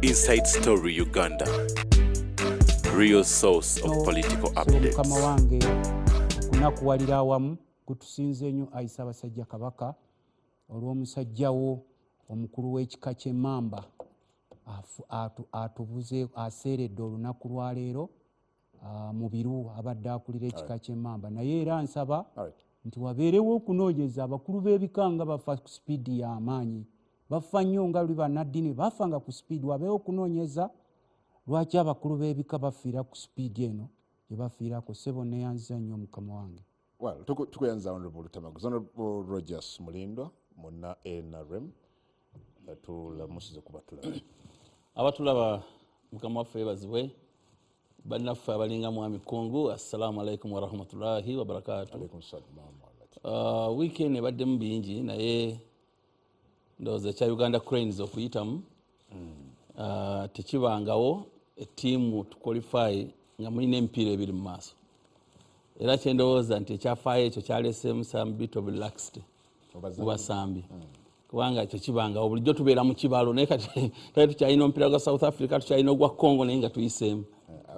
Inside Story Uganda, real source of political updates. Mukama wange okunakuwalira awamu kutusinze nnyo ayisa abasajja kabaka olw'omusajjawo omukulu w'ekika ky'emmamba atubuze aseeredde olunaku lwa leero mu biru abadde akulira ekika ky'emmamba naye era nsaba nti wabeerewo okunoonyeza abakulu b'ebika nga bafa ku sipiidi y'amaanyi bafa nnyo nga luli bannaddiini bafanga ku sipiidi wabeewo okunoonyeza lwaki abakulu b'ebika bafiira ku sipiidi eno gye bafiirako ssebo neeyanziza nnyo mukama wange. Well, tukuyanza Honorable Lutamaguzi. Honorable Rogers Mulindwa muna NRM tulamusize kuba tulaba abatulaba mukama waffe yeebazibwe bannaffe abalinga mwami Kungu, assalamu alaikum warahmatullahi wabarakatuh. Weekend ebaddemu bingi naye ndowooza ekya Uganda Cranes okuyitamu tekibangawo ettiimu tuqualify nga mulina emipiira ebiri mu maaso era kyendowooza nti ekyafaayo ekyo kyaleseemu some bit of relaxed mu basambi kubanga ekyo kibangawo bulijjo tubeera mu kibalo naye kati tukyalina omupiira gwa South Africa tukyalina ogwa Congo naye nga tuyiseemu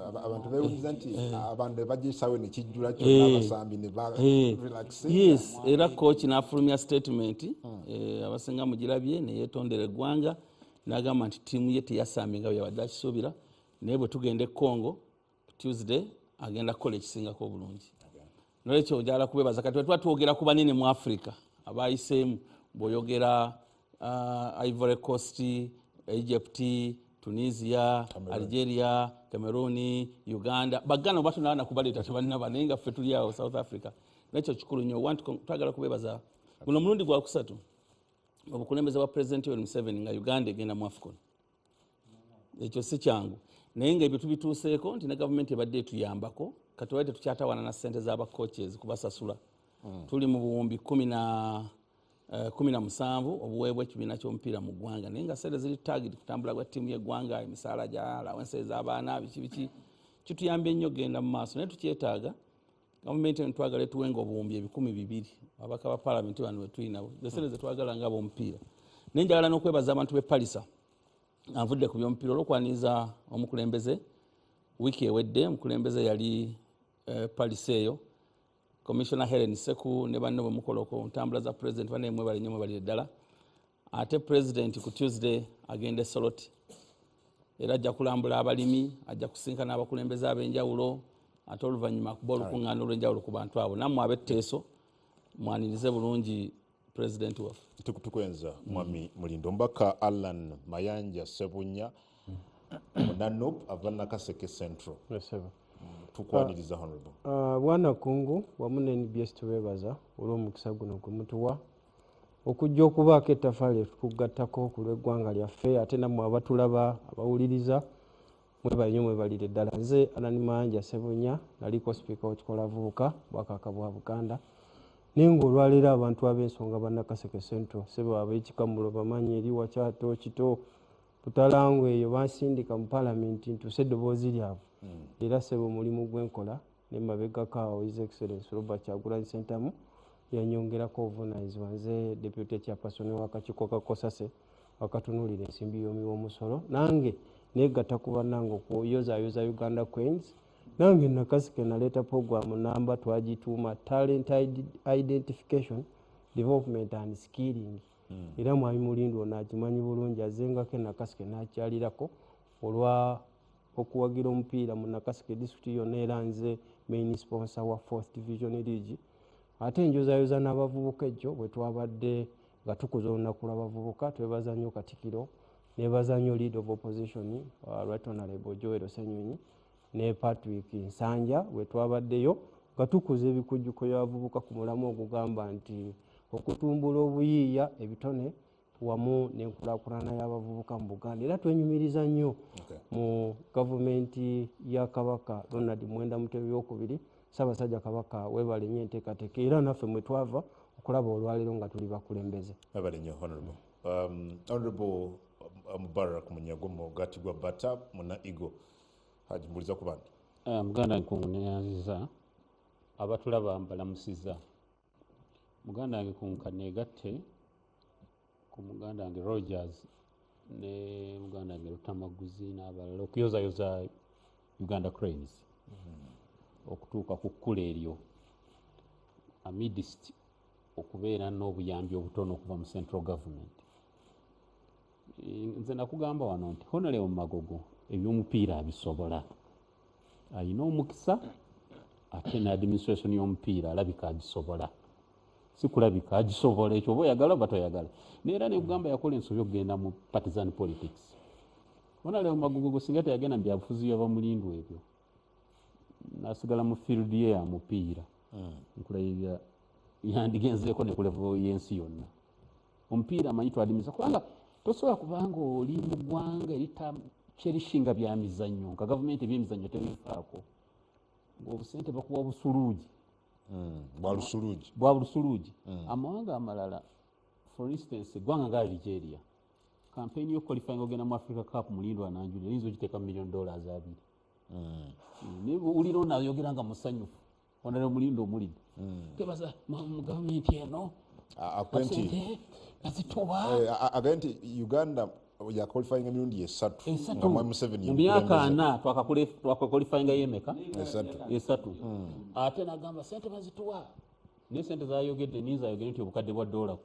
abantu beewuliza nti abantu bagisawe ne kijjula kyonna abasambi ne relaxe. Yes, era coach n'afulumya statement abasinga mugirabye ne yeetondera eggwanga n'agamba nti ttiimu ye teyasambye nga bwe yabadde akisuubira naye bwe tugenda e Congo Tuesday agenda kukola ekisingako obulungi. Nolwekyo njagala kubeebaza kati tuba twogera ku banene mu Africa abayiseemu bw'oyogera Ivory Coast, Egypt, Tunisia, Algeria, Cameroon, Uganda, bagana batu na kubaleta tebalina banenga ffe tuli awo South Africa. Nakyo kikulu nnyo twagala kubeebaza guno mulundi gwa kusatu obukulembeze bwa President Yoweri Museveni nga Uganda egenda mu AFCON. Ekyo si kyangu naye nga ebyo tubituuseeko nti ne gavumenti ebadde etuyambako kati wali tetukyatawana na ssente z'aba coaches kubasasula. Tuli mu buwumbi 17 obuweebwa ekibiina ky'omupiira mu ggwanga naye nga ssente ziri target kutambula kwa ttiimu y'eggwanga emisaala gya alawanse z'abaana biki kituyambye nnyo genda mu maaso naye tukyetaaga gavumenti eno twagala etuwenga obuwumbi 200 ababaka ba paalamenti bano bwe tuyinabo ssente ze twagala nga ab'omupiira. Naye njagala n'okwebaza abantu b'e Palisa anvudde ku by'omupiira olw'okwaniriza omukulembeze wiiki ewedde omukulembeze yali Palisa eyo Commissioner Helen Seku ne banne bwe mukola ku ntambula za president banne mwebale nnyo mwebale ddala ate president ku Tuesday agenda Soloti era ajja kulambula abalimi ajja kusinkana abakulembeze ab'enjawulo ate oluvannyuma kuba olukuŋŋaana olw'enjawulo ku bantu abo nammwe ab'etteeso mwanirize bulungi president waffe. Tukwenza mwami Mulindwa. Mbaka Alan Mayanja Sebunya muna NUP ava Nakaseke Central. Tukwaniriza Honorable. Bwana Kungu wamu ne NBS tubeebaza olw'omukisa guno gwe mutuwa okujja okubaako ettaffaali tukugattako ku lw'eggwanga lyaffe ate nammwe abatulaba abawuliriza mwebale nnyo mwebalire ddala. Nze Alan Mayanja Sebunya naliko sipiika w'ekikolo abavubuka Bwakabaka bwa Buganda naye ng'olwaleero abantu ab'ensonga ba Nakaseke Central sebo ab'ekikamulo bamanyi eri Wakyato Kito Butalangwe eyo bansindika mu paalamenti ntuuse eddoboozi lyabwe era sebo mulimu gwenkola ne mabegako awo His Excellency Robert Kyagulanyi Ssentamu yanyongerako obuvunaanyizibwa. Nze deputy chairperson w'akakiiko ka Kosase akatunuulira ensimbi y'omusolo nange neegatta ku bannange okuyozaayoza Uganda Cranes nange Nakaseke naleeta programu namba twagituuma Talent Identification Development and Skilling era mwami Mulindwa n'akimanyi bulungi azengako Nakaseke n'akyalirako olwa okuwagira omupiira mu Nakaseke district yonna era nze main sponsor wa 4th Division League ate enjozaayoza n'abavubuka ejjo bwe twabadde nga tukuza olunaku lw'abavubuka twebaza nnyo Katikkiro nebaza nnyo Leader of Opposition Right Honorable Joel Ssenyonyi ne Patrick Nsanja bwe twabaddeyo nga tukuza ebikujjuko by'abavubuka ku mulamu ogugamba nti okutumbula obuyiiya ebitone wamu n'enkulaakulana y'abavubuka mu Buganda era twenyumiriza nnyo mu gavumenti ya Kabaka Ronald Mwenda Mutebi II Ssaabasajja Kabaka weebale nnyo enteekateeka era naffe mwe twava okulaba olwaleero nga tuli bakulembeze. Weebale nnyo Honorable. Honorable Mubarak Munyago Mogati gwa Bata muna Igo Haji mbuliza ku bantu. Muganda Nkungu neyanziza abatulaba mbalamusiza. Muganda wange kunkaneegatte ku muganda wange Rogers ne muganda wange Tamaguzi n'abalala okuyozayoza Uganda Cranes okutuuka ku kkula eryo amidst okubeera n'obuyambi obutono okuva mu central government. Nze nakugamba wano nti Honorable Magogo eby'omupiira abisobola, ayina omukisa ate n'administration y'omupiira alabika agisobola, si kulabika agisobola, ekyo oba oyagala oba toyagala. Neera nekugamba yakola ensobi okugenda mu partisan politics. Honorable Magogo singa teyagenda mu byabufuzi byabamulindu ebyo nasigala mu field ye ya mupiira nkulabira yandigenzeeko ne ku level y'ensi yonna. Omupiira amanyi twadimisa kubanga tosobola kubanga oli mu ggwanga eritacherishinga bya mizannyo nga gavumenti ebyemizannyo tebifaako ng'obusente bakuwa busuluugi bwa lusuluugi. Amawanga amalala for instance eggwanga nga Nigeria campaign yo qualifying ogenda mu Africa Cup mulindo ananjulira yinza ogiteeka $1 million 2. Nibo uliro nayogera nga musanyufu onera mulindo omulidde tebaza mu gavumenti eno akwenti azitoba agenti Uganda ya qualifying emirundi esatu nga mu M7 mu myaka 4 twakaqualifyinga yemeka esatu ate nagamba sente bazituwa ne sente zayogedde nizayogera nti obukadde bwa $10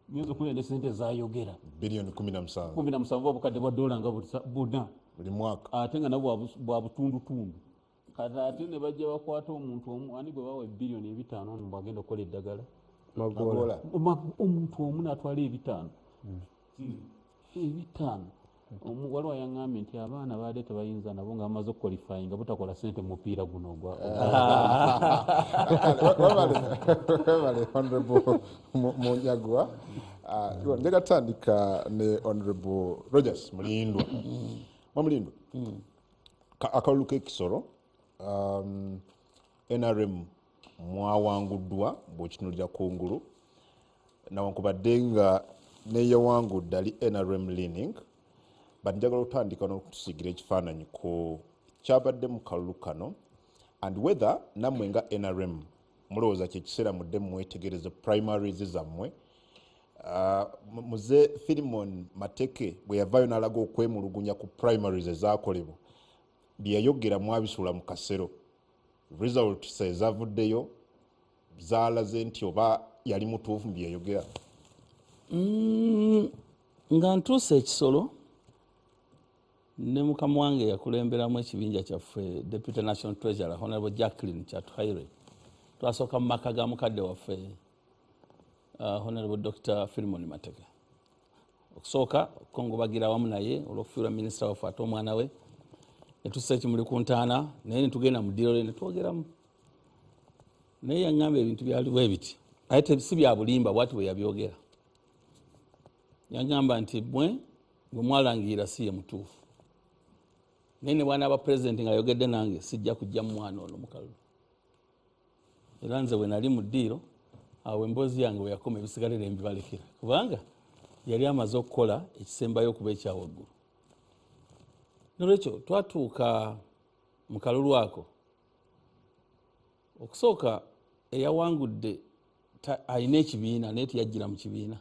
nyezo kulende sente zayogera bilioni 17 obukadde bwa $1 nga buna buli mwaka ate nga nabwo bwa butundutundu kati ate ne bajja bakwata omuntu omu ani gwe bawa bilioni 5 mbwagenda okukola eddagala Magola omuntu omu natwala 5 waliwo yaŋŋambye nti abaana baadde tebayinza nabo nga bamaze okuqualifying nga butakola sente mu mupiira guno ogwa webale Honorable Munyagwa. Njagala tutandika ne Honorable Rogers Mulindwa. Mulindwa akalulu k'ekisoro NRM mwawanguddwa bw'okitunulira kungulu nawankubadde nga neyawangudde ali NRM leaning but njagala otandika n'okutusigira ekifaananyi ku kyabadde mu kalulu kano and whether nammwe nga NRM mulowooza kyekiseera mudde mwetegereze primaries zammwe. Muze Philemon Mateke bwe yavaayo n'alaga okwemulugunya ku primaries ezaakolebwa byeyayogera mwabisula mu kasero results ezavuddeyo zaalaze nti oba yali mutuufu byeyayogera. Nga ntuuse ekisolo ne mukama wange yakulemberamu ekibinja kyaffe Deputy National Treasurer Honorable Jacqueline Kyatuhaire twasooka mu maka ga mukadde waffe Honorable Dr. Philemon Mateke okusooka okongobagira wamu naye olw'okufiirwa minisita waffe ate omwana we netussa ekimuli ku ntaana naye netugenda mu ddiiro netwogeramu naye yaŋŋamba ebintu byaliwo ebiti aye si bya bulimba bwati bwe yabyogera. Yaŋŋamba nti bwe mwalangirira si ye mutuufu naye ne bwanaaba pulezidenti ng'ayogedde nange sijja kujja mu mwana ono mu kalulu. Era nze bwe nali mu ddiiro awo emboozi yange bwe yakoma ebisigalire mbibalekera kubanga yali amaze okukola ekisembayo okuba ekyawaggulu. Nolwekyo twatuuka mu kalulu ako okusooka eyawangudde alina ekibiina naye teyajjira mu kibiina.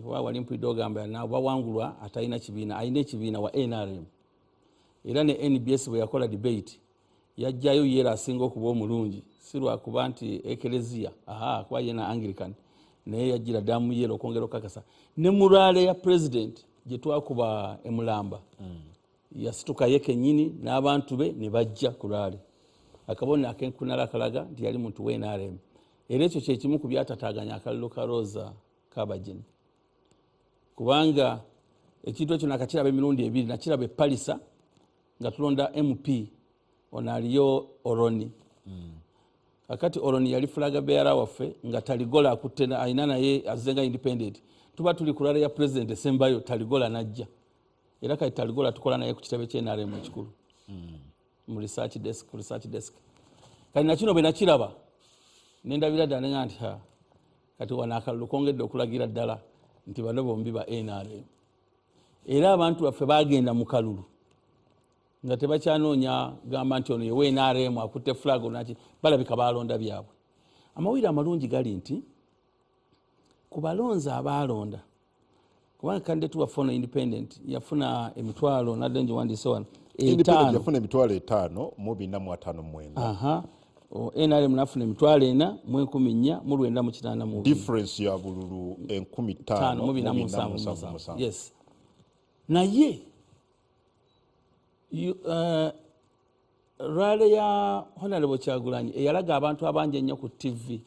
Wali mpulidde ogamba bawangulwa atalina kibiina alina ekibiina wa NRM era ne NBS bwe yakola debate yajjayo yeera asinga okuba omulungi si lwakuba nti ekereziya kuba yena Anglican naye yajjira ddamu yeera okwongera okukakasa ne mulaale ya president gye twakuba emulamba yasituka ye kennyini n'abantu be ne bajja ku lwale akabona akenkunala akalaga nti yali muntu wa NRM era ekyo kyekimu ku byatataaganya akalulu ka Rosa Kabajeni kubanga ekintu ekyo nakakiraba emirundi 2 nakiraba epalisa nga tulonda MP ono aliyo Oroni akati Oroni yali flaga bearer waffe nga Taligola akutte alina naye azenga independent tuba tuli ku lwale ya president Sembayo Taligola najja era kati Taligola tukola naye ku kitebe ky'NRM ekikulu mu research desk kati nakino bwe nakiraba nendabira ddala nga nti kati wana akalulu kongedde okulagira ddala nti bano bombi ba NRM era abantu baffe bagenda mu kalulu nga tebakyanoonya gamba nti ono yewe NRM akutte flag onaki balabika balonda byabwe. Amawulire amalungi gali nti ku balonzi abalonda kubanga candidate wafuna independent yafuna emitwalo nadde nje wandiise wano independent yafuna emitwalo 5 mu 459. aha NRM nafuna emitwalo 4 mu 14 mu 9 difference ya bululu 15 mu 477. yes naye rale ya Honorable Kyagulanyi eyalaga abantu abangi ennyo ku TV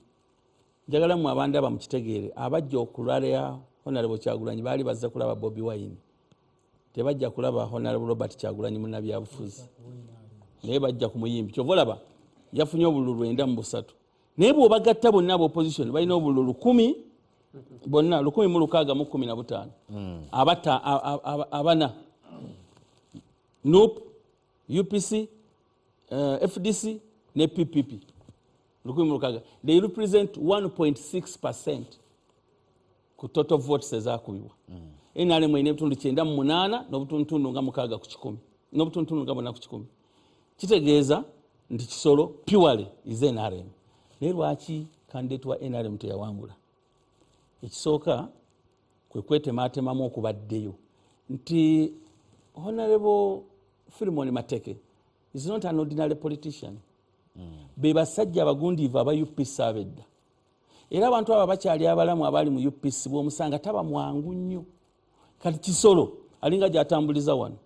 njagala mu abandi aba mukitegeere abajja okulwala ya Honorable Kyagulanyi baali bazze kulaba Bobi Wine tebajja kulaba Honorable Robert Kyagulanyi munnabyabufuzi naye bajja ku muyimbi kyova olaba yafunye obululu 9 naye bw'obagatta bonna aba opposition balina obululu 10 bonna 1615 abana NUP UPC FDC ne PPP 16 they represent 1.6% ku total votes ezakubibwa NRM ine ebitundu 98 n'obutundu nga 6 ku 10 n'obutundu nga 4 ku 10 kitegeeza nti kisolo purely is NRM. Naye lwaki candidate wa NRM teyawangula? Ekisooka kwe kwetematemamu okubaddeyo nti Honorable Philemon Mateke is not an ordinary politician. Be basajja abagundiivu aba UPC abedda. Era abantu abo bakyali abalamu abali mu UPC bw'omusanga taba mwangu nnyo. Kati kisolo alinga gy'atambuliza wano.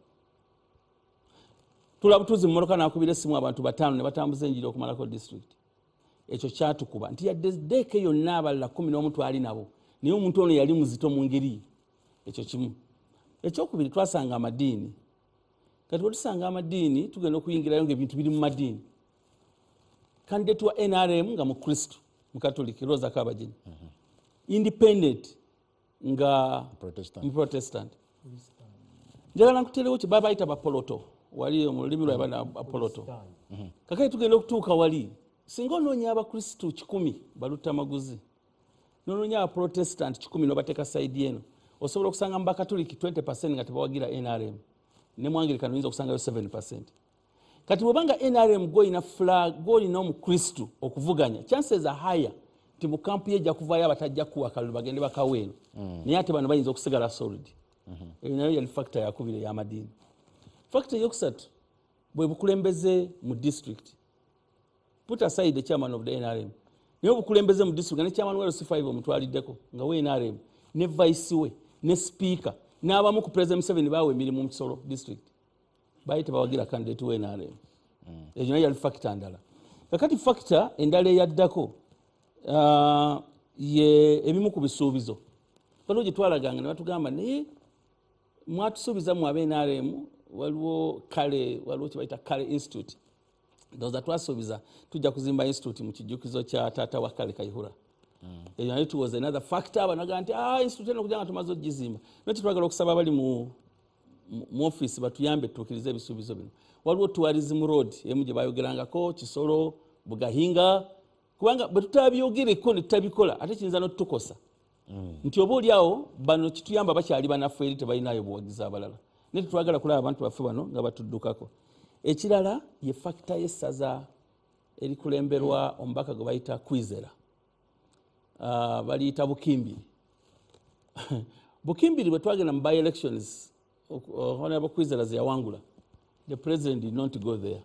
Tulabutuzi mmoloka n'akubira essimu abantu 5 ne batambuza enjiri okumalako district. Ekyo kyatukuba nti yadde deke yonna abalala 11 ali nabo naye omuntu ono yali muzito mu ngeri ekyo kimu. Ekyokubiri twasanga amadiini. Kati bwe tusanga amadiini tugenda okuyingirayo ng'ebintu biri mu madiini. Candidate wa NRM nga mu Kristo mu Katoliki Rosa Kabagini independent nga mu Protestant. Njagala nkuterewo kye baba ayita bapoloto wali mu lulimi lwa bana apoloto. Kakati tugenda okutuuka wali singa onoonya abakristo 10 baluta maguzi n'onoonya abaprotestant 10 n'obateeka sayidi eno osobola okusanga mu bakatoliki 20% nga tebawagira NRM ne mu Anglican oyinza okusangayo 7%. Kati bw'obanga NRM goyina flag goyina omukristo okuvuganya chances are higher nti mu kampu ye ejja kuvaayo abatajja kuwa kalulu bagende bakaweeno naye ate bano bayinza okusigala solid. Eyo nayo yali factor yakubiri ey'amadiini. Factor yokusatu bwe bukulembeze mu district. Put aside the chairman of the NRM. Naye obukulembeze mu district ne chairman wa C5 omutwaliddeko nga we NRM ne vice we ne speaker n'abamu ku president 7 bawe emirimu mu Kisoro district. Bayite bawagira candidate we NRM. Ejo nayo yali factor ndala. Kakati factor endala eyaddako ye ebimu ku bisuubizo. Waliwo gye twalaganga ne batugamba naye mwatusuubiza mu abe NRM waliwo kye bayita Kale Institute. Ndoza twasuubiza tujja kuzimba institute mu kijjukizo kya taata wa Kale Kayihura. Eyo nayo was another factor abanaga nti institute eno kujanga tumaze ogizimba. Nati twagala okusaba abali mu office batuyambe tukirize ebisuubizo bino. Waliwo tourism road emu gye bayogerangako Kisoro Bugahinga kubanga bwe tutabyogereko ne tutabikola ate kiyinza n'otukosa. Nti oba oliawo bano kituyamba bakyali banafu eri tebalinayo buwagizi abalala. Naye twagala kulaba abantu baffe bano nga batuddukako. Ekirala ye factor y'essaza erikulemberwa omubaka gwe bayita Kwizera. Baliyita Bukimbiri. Bukimbiri bwe twagenda mu by elections Honorable Kwizera ze yawangula. The president did not go there.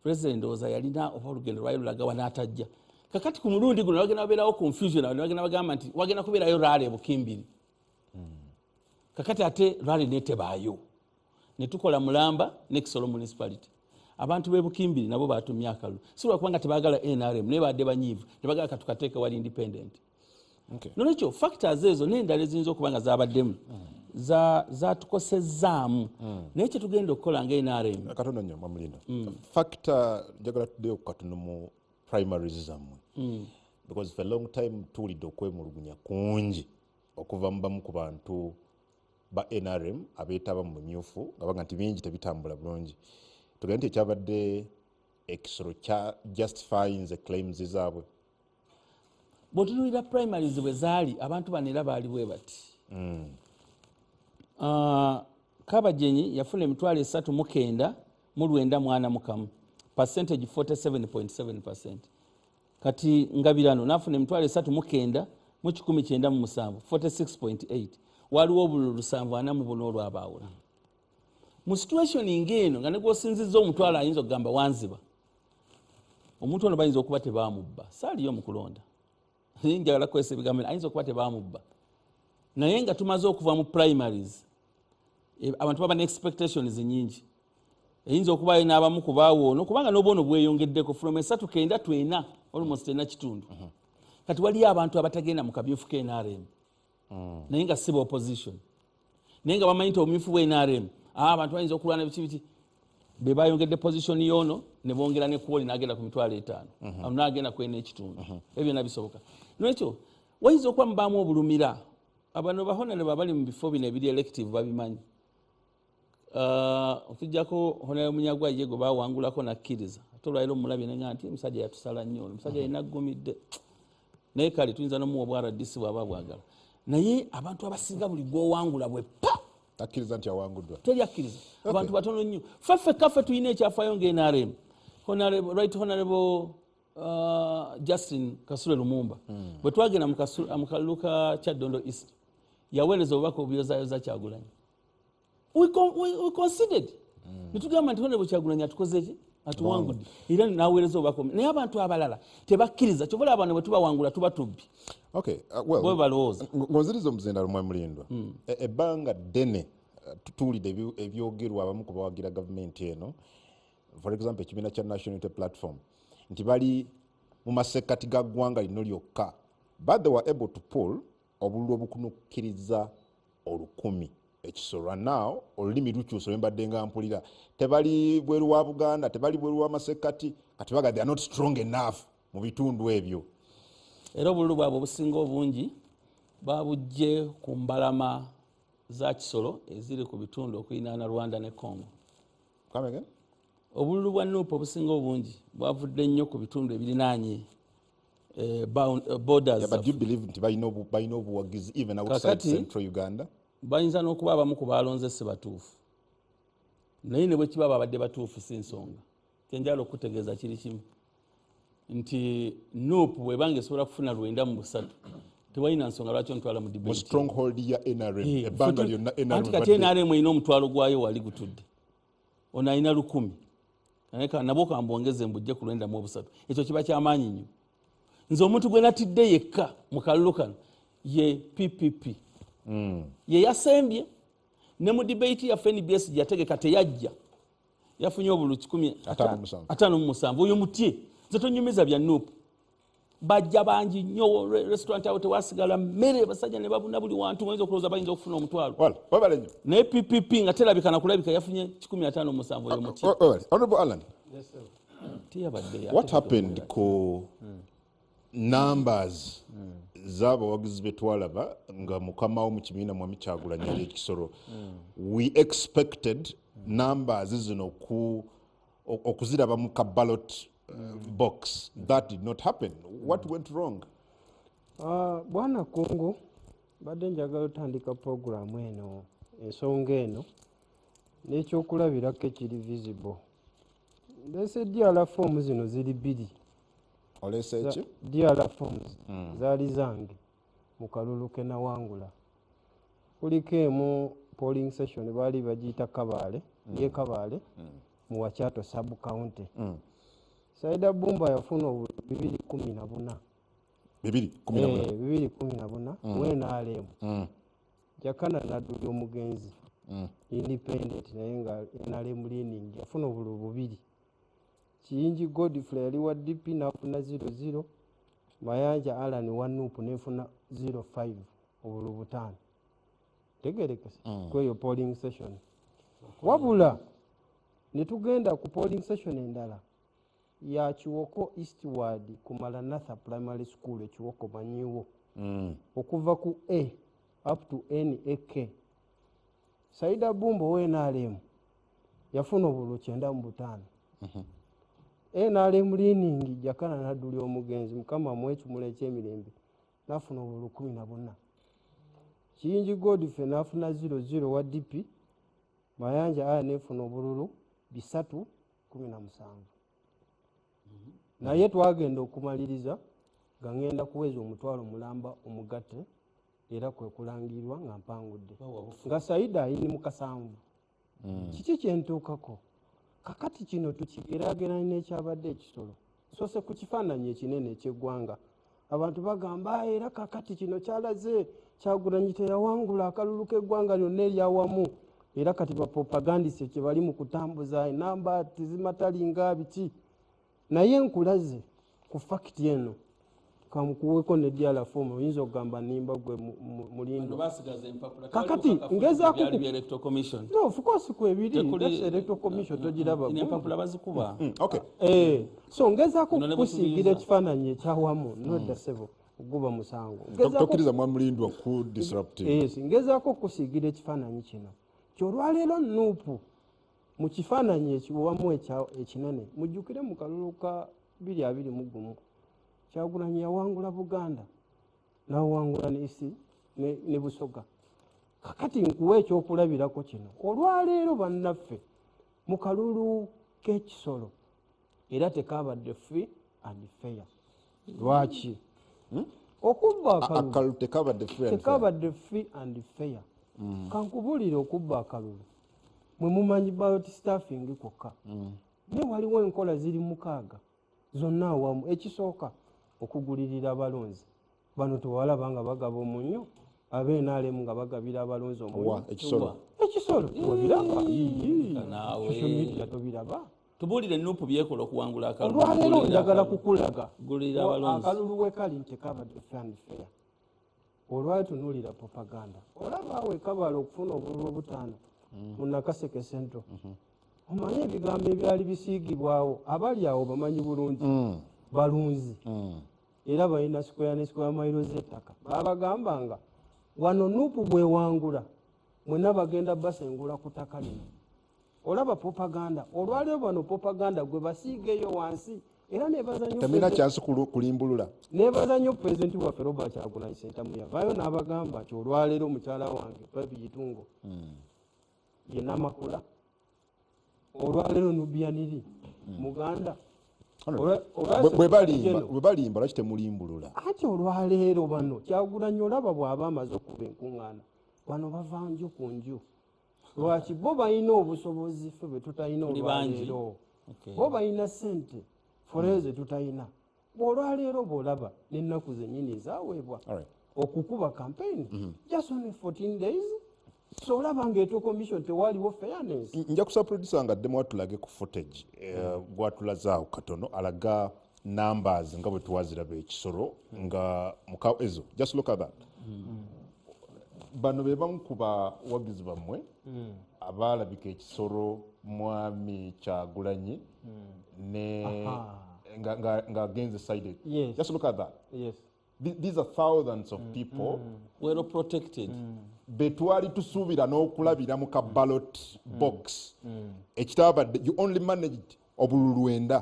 President oza yalina oba olugendo lwayo lulaga wanaatajja. Kakati ku mulundi guno wagenda wabeerawo confusion wagenda bagamba nti wagenda kubeerayo rally Bukimbiri. Kakati ate rally netebaayo. Ne tukola Mulamba ne Kisoro municipality. Abantu be Bukimbiri nabo batumya akalulu. Si lwakubanga tebaagala NRM naye badde banyiivu tebagala katukateeke wali independent. Okay. Nolwekyo factors ezo n'endala eziyinza okuba nga zabaddemu zatukosezaamu naye kye tugenda okukola nga NRM. Katonda nnyo Mwamulinda. Factor njagala tuddeyo ku katono mu primaries zammwe. Because for a long time tuwulidde okwemulugunya kungi okuva mu bamu ku bantu ba NRM abeetaba mu bumyufu nga baga nti bingi tebitambula bulungi. Tugenda nti ekyabadde ekisolo kya justifying the claims zaabwe. Bw'otunuulira primaries bwe zaali abantu bano era baali bwe bati. Kabajenyi yafuna emitwalo 3.9 mu 941 percentage 47.7%. Kati Ngabirano nafuna emitwalo 3.9 mu 1997 46.8 waliwo obululu 74 olwabaawula mu situation ng'eno nga ne gwosinzizza omutwalo ayinza okugamba wanziba omuntu ono bayinza okuba tebamubba saaliyo mu kulonda njagala kukozesa ebigambo ayinza okuba tebamubba naye nga tumaze okuva mu primaries abantu baba ne expectations nyingi eyinza okubayo n'abamu ku baawoono kubanga n'obwono bweyongeddeko from 3.9 almost 4 kati waliyo abantu abatagenda mu kamyufu ka NRM naye nga siba opposition naye nga bamanyi nti obumyufu bwa NRM abantu bayinza okulwana biki be bayongedde position yono ne bongera ne kuoli n'agenda ku mitwalo 5 n'agenda ku 4.5 ebyo byonna bisoboka n'ekyo wayinza okuba mubaamu obulumira abano bahonere babali mu bifo bino ebiri elective babimanyi okujjako honere munyagwa ye go bawangulako nakkiriza ate olwaliro omulabye nenga nti omusajja yatusala nnyo omusajja yenaggumidde naye kale tuyinza nomuwa obwaradisi bwaba bwagala naye abantu abasinga buli gwowangula bwe pa akkiriza nti awanguddwa teryakkiriza abantu batono nnyo ffeffe kaffe tulina ekyafaayo ng'NRM right honorable Justin Kasule Lumumba bwe twagenda mu kalulu ka Kyaddondo East yaweereza obubaka obuyozaayoza Kyagulanyi we considered netugamba nti honorable Kyagulanyi atukoze ki atuwangudde era naweereza obubaka naye abantu abalala tebakkiriza kyobola abantu bwe tubawangula tuba tubbi bwe balowooza ng'onziriza omuzenda lumwe mulindwa ebbanga ddene tutuulidde ebyogerwa abamu ku bawagira gavumenti eno for example ekibiina kya National Unity Platform nti bali mu masekkati ga ggwanga lino lyokka but they were able to pull obululu obukunukkiriza 1,000 ekisolo now olulimi lukyusa olwembadde nga mpulira tebali bweru wa Buganda tebali bweru wa masekkati kati baga they are not strong enough mu bitundu ebyo era obululu bwabwe obusinga obungi babujje ku mbalama za kisolo eziri ku bitundu okuyinaana Rwanda ne Congo obululu bwa NUP obusinga obungi bwavudde nnyo ku bitundu ebirinaanye borders but you believe nti balina obuwagizi even outside central Uganda bayinza n'okuba abamu ku balonze si batuufu naye ne bwe kiba babadde batuufu si nsonga kyenjala okutegeeza kiri kimu nti NUP bwebanga esobola kufuna 93 tewalina nsonga lwaki ontwala mu debate stronghold ya NRM ebbanga lyonna anti kati NRM erina omutwalo gwayo wali gutudde ono alina 1000 nabwo kambongeze mbujje ku 93 ekyo kiba kyamaanyi nnyo nze omuntu gwe natidde yekka mu kalulu kano ye PPP ye yasembye ne mu debate ya NBS yategeka teyajja yafunye obulu 57 oyo mutye nze tonyumiza bya NUP bajja bangi nnyo restaurant awo tewasigala mmere basajja ne babuna buli wantu mwenza okulooza bayinza okufuna omutwalo naye PPP nga terabika nakulabika yafunye 57 oyo mutye Honorable Alan yes, sir. What happened ku numbers z'abawagizi betwalaba nga mukamawo mu kibiina Mwami Kyagulanyi ali ekisolo we expected numbers zino okuziraba mu ka ballot box that did not happen what went wrong bwana Kungu badde njagala otandika programu eno ensonga eno n'ekyokulabirako ekiri visible lese DRA form zino ziri 2 olese eki DRA forms zaali zange mu kalulu ke nawangula kuliko emu polling session baali bagiyita Kabaale ye Kabaale mu Wachato sub county Saida Bumba yafuna 214 214 mwena alemu jakana naduli omugenzi independent naye nga nalemu leaning yafuna obulu 2 Kiyingi Godfrey yali wa DP nafuna 00 Mayanja Alan wa NUP nefuna 05 obulu 5 tegerekese kweyo polling session wabula netugenda ku polling session endala ya Kiwoko Eastward ku Maranatha Primary School ekiwoko manyiwo okuva ku A up to NAK Saida Bumbo wenalemu yafuna obulu 95 NRM leaning jakana naduli omugenzi mukama mwechu muleche emirembe nafuna obulu 14 Kiyingi Godfrey nafuna 00 wa DP Mayanja aya nefuna obululu 317 naye twagenda okumaliriza nga ngenda kuweza omutwalo mulamba omugatte era kwe kulangirwa nga mpangudde nga Saida ayini mu kasanvu. Kiki kyentuukako? Kakati kino tukigeraageranya n'ekyabadde ekisolo sose ku kifaananyi ekinene eky'eggwanga. Abantu bagamba era kakati kino kyalaze Kyagulanyi teyawangula akalulu k'eggwanga lyonna eryawamu era kati bapropagandise kye bali mu kutambuza enamba tezimatalinga biki. Naye nkulaze ku fakiti eno kamukuweko ne diala form oyinza okugamba nimba gwe mulindo kakati ngezaako electoral commission no of course kwebiri electoral commission tojiraba empapula bazikuba so ngezaako kusigira ekifaananyi ekyawamu nodda sebo okuguba musango tokkiriza mwamulindwa ku disruptive ngezaako kusigira ekifaananyi kino kyolwaleero NUP mu kifaananyi ekiwamu ekinene mujjukire mu kalulu ka 2021 Kyagulanyi yawangula Buganda n'awangula n'isi ne Busoga. Kakati nkuwa ekyokulabirako kino olwaleero bannaffe mu kalulu k'ekisolo era tekaabadde free and fair. Lwaki? Okubba akalulu tekaabadde free and fair. Kankubuulire okubba akalulu mwe mumanyi ballot staffing kwokka naye waliwo enkola ziri 6 zonna awamu. Ekisooka okugulirira abalonzi bano tewalaba nga bagaba omunyo ab'NRM nga bagabira abalonzi omunyo ekisolo tobiraba media tobiraba. Tubuulire NUP byekola okuwangula akalulu. Olwaleero njagala kukulaga gulirira abalonzi akalulu wekali ntekabadde fair. Olwaleero tunuulira propaganda olaba awo ekabala okufuna obululu obutaano mu Nakaseke Central. Omanyi ebigambo ebyali bisiigibwawo abali awo bamanyi bulungi balunzi era balina square ne square mailo z'ettaka babagambanga wano NUP bwewangula mwena bagenda basengula ku ttaka lino. Olaba propaganda olwaleero bano propaganda gwe basiigeyo wansi era temina kyansi kulimbulula nebaza nnyo pulezidenti waffe Robert Kyagulanyi Ssentamu yavaayo n'abagamba nti olwaleero mukyala wange Babiyitungo ye Namakula olwaleero Nubianiri Muganda bwe balimba lwaki temulimbulula ate olwaleero bano Kyagulanyi olaba bw'aba amaze okuba enkuŋŋaana bano bava nju ku nju. Lwaki bo balina obusobozi ffe bwe tutalina olwaleero bo balina ssente foreze tutalina. Olwaleero bw'olaba n'ennaku zennyini zaaweebwa okukuba campaign just only 14 days. So olaba ng'eto commission tewaliwo fairness. Nja kusaba producer nga addemu atulage ku footage gwatulazaawo katono alaga numbers nga bwe tuwaziraba ekisolo nga mukawo ezo. Just look at that. Bano be bamu ku bawagizi bammwe abaalabika ekisolo mwami Kyagulanyi ng'agenze sided. Just look at that. These are thousands of people well protected. Betwali tusuubira n'okulabira mu ka ballot box ekitabadde you only managed obululu 9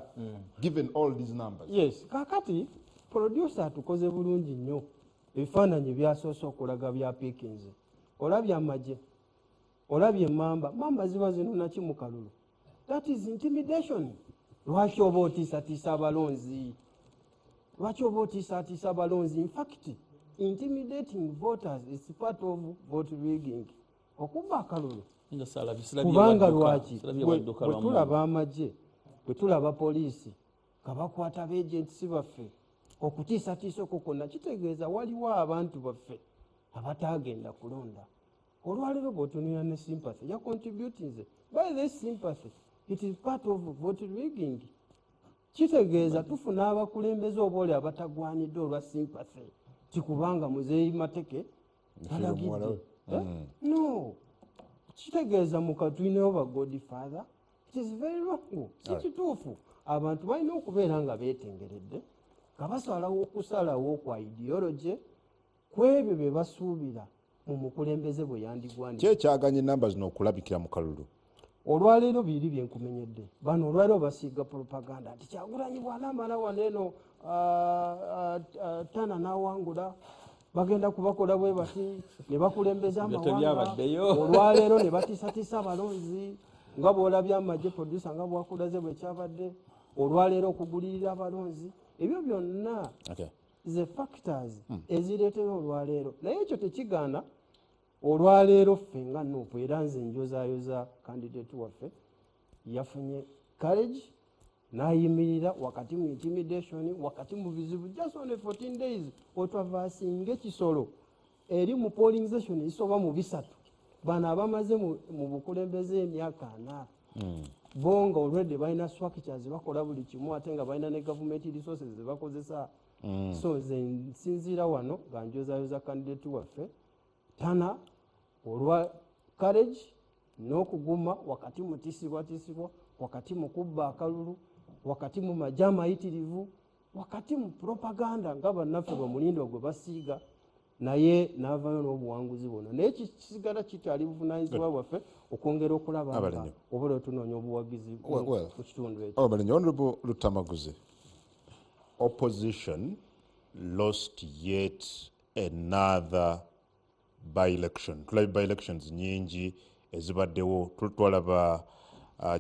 given all these numbers. Kakati producer tukoze bulungi nnyo ebifaananyi byasoose okulaga bya Pickens. Olabye amagye olabye mamba ziba zinona ki mu kalulu. That is intimidation. Lwaki oba otiisatiisa abalonzi? Lwaki oba otiisatiisa abalonzi? In fact intimidating voters is part of vote rigging. Okubba akalulu kubanga lwaki bwe tulaba amagye bwe tulaba poliisi nga bakwata beegentisi baffe okutiisatiisa okwo kwonna kitegeeza waliwo abantu baffe abatagenda kulonda. Olwaleero bw'otunira ne sympathy ya contributing by this sympathy it is part of vote rigging. Kitegeeza tufuna abakulembeze obaoli abatagwanidde olwa sympathy kikubanga muzeeyi Mateke alagidde. No, kitegeeza mukatwinewo ba godfather. It is very wrong. Si kituufu. Abantu balina okubeera nga beetengeredde nga basalawo okusalawo kwa ideology ku ebyo bye basuubira mu mukulembeze bwe yandigwanidde. Kyekyaganye namba zino okulabikira mu kalulu. Olwaleero biri byenkumenyedde bano olwaleero basiiga propaganda nti Kyagulanyi bw'anaamala waneeno tana n'awangula bagenda kubakola bwe bati ne bakulembeza amawanga olwaleero ne batiisatiisa abalonzi nga bw'olabye amagye producer nga bwakulaze bwe kyabadde olwaleero okugulirira abalonzi ebyo byonna ze factors ezireetera olwaleero naye ekyo tekigaana olwaleero ffe nga NUP era nze njozaayoza candidate waffe yafunye courage n'ayimirira wakati mu intimidation wakati mu bizibu just only 14 days otwavaasinga ekisolo eri mu polling station ezisoba mu 3 bano abamaze mu bukulembeze emyaka 4 bonga already balina structures bakola buli kimu ate nga balina ne government resources zebakozesa so nze nsinziira wano nga njozaayoza candidate waffe tana olwa courage n'okuguma wakati mu tisibwa wakati mu kubba akalulu wakati mu majja amayitirivu wakati mu propaganda nga bannaffe bamulindo gwe basiiga naye n'avaayo n'obuwanguzi bwonna naye kisigala kitali buvunaanyizibwa bwaffe okwongera okulaba nga obola otunoonya obuwagizi mu kitundu ekyo. Honorable Lutamaguze, opposition lost yet another by-election. Tulaba by-elections nyingi ezibaddewo, twalaba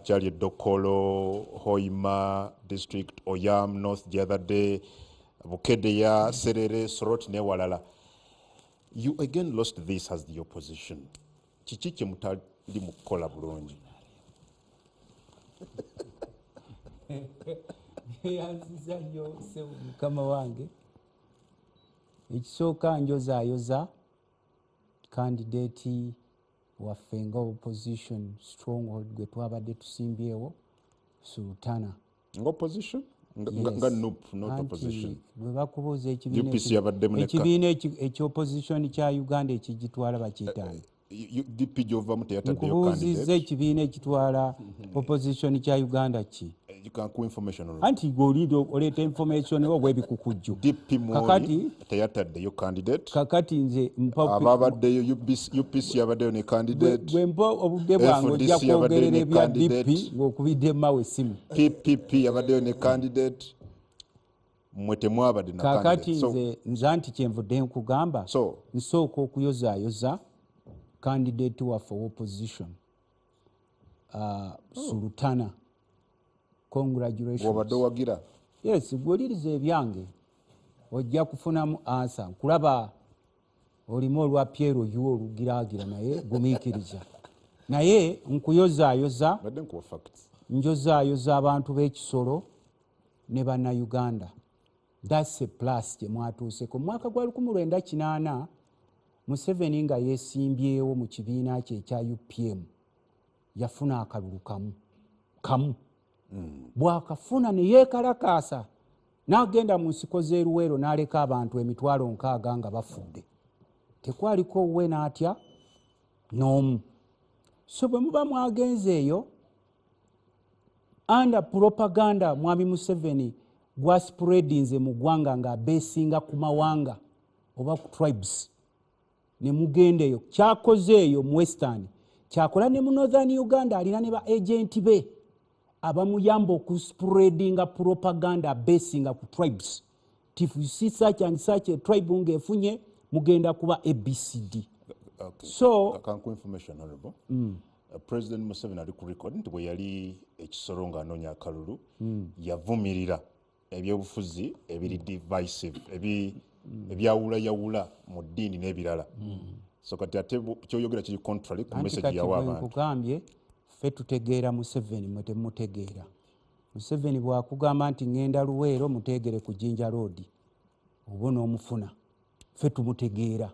Charlie Dokolo, Hoima District, Oyam North the other day, Bukedeya, Serere, Sorot newalala. You again lost this as the opposition. Chichiche mutali mukola bulungi. Yanziza nnyo mukama wange. Ekisooka njozaayoza candidate waffe nga opposition stronghold gwe twabadde tusimbyewo Sultana. Nga opposition? Nga NUP, not opposition. Bwe bakubuuza ekibiina eky'opposition kya Uganda ekigitwala bakiyitaani. DP gy'ovamu teyataddeyo candidate. Nkubuuzizza ekibiina ekitwala opposition kya Uganda ki? Anti gwe oleeta information oba bwebikukujju. DP Mwori teyataddeyo candidate. Kakati nze ababaddeyo UPC yabaddeyo ne candidate. Bwe mpa obudde bwange ojja kwogerera ebya DP ng'okubidde mawe essimu. PPP yabaddeyo ne candidate. Mwe temwabadde na candidate. Kakati nze anti kyenvudde nkugamba nsooka okuyozaayoza candidate waffe opposition Sultana. Congratulations. Wabadde wagira? Yes, gwoliriza ebyange ojja kufunamu answer. Kulaba olimu olwa Piero yuo olugiraagira naye gumiikiriza. Naye nkuyozaayoza njozaayoza abantu b'ekisolo ne bannayuganda. That's a plus gye mwatuuseko. Mu mwaka gwa 1980 Museveni nga yeesimbyewo mu kibiina kye ekya UPM yafuna akalulu kamu. Bwakafuna ne yeekalakaasa n'agenda mu nsiko z'eruweero n'aleka abantu 60,000 nga bafudde. Tekwaliko we n'atya n'omu. So bwe muba mwagenze eyo under propaganda mwami Museveni gwa spreadinze mu ggwanga nga beesinga ku mawanga oba ku tribes. Ne mugende eyo kyakoze eyo mu Western kyakola ne mu Northern Uganda alina ne ba agent be abamuyamba okuspreadinga propaganda besinga ku tribes. If you see such and such a tribe ng'efunye mugenda kuba ABCD. Okay. So akanku information honorable. President Museveni ali ku record nti bwe yali ekisolo ng'anoonya akalulu yavumirira ebyobufuzi ebiri divisive ebyawulayawula mu ddiini n'ebirala. So kati ate kyoyogera kiri contrary ku message yawa abantu. Nkugambye ffe tutegeera Museveni mwe temutegeera. Museveni bw'akugamba nti ngenda Luweero muteegere ku Jinja Road oba n'omufuna. Ffe tumutegeera.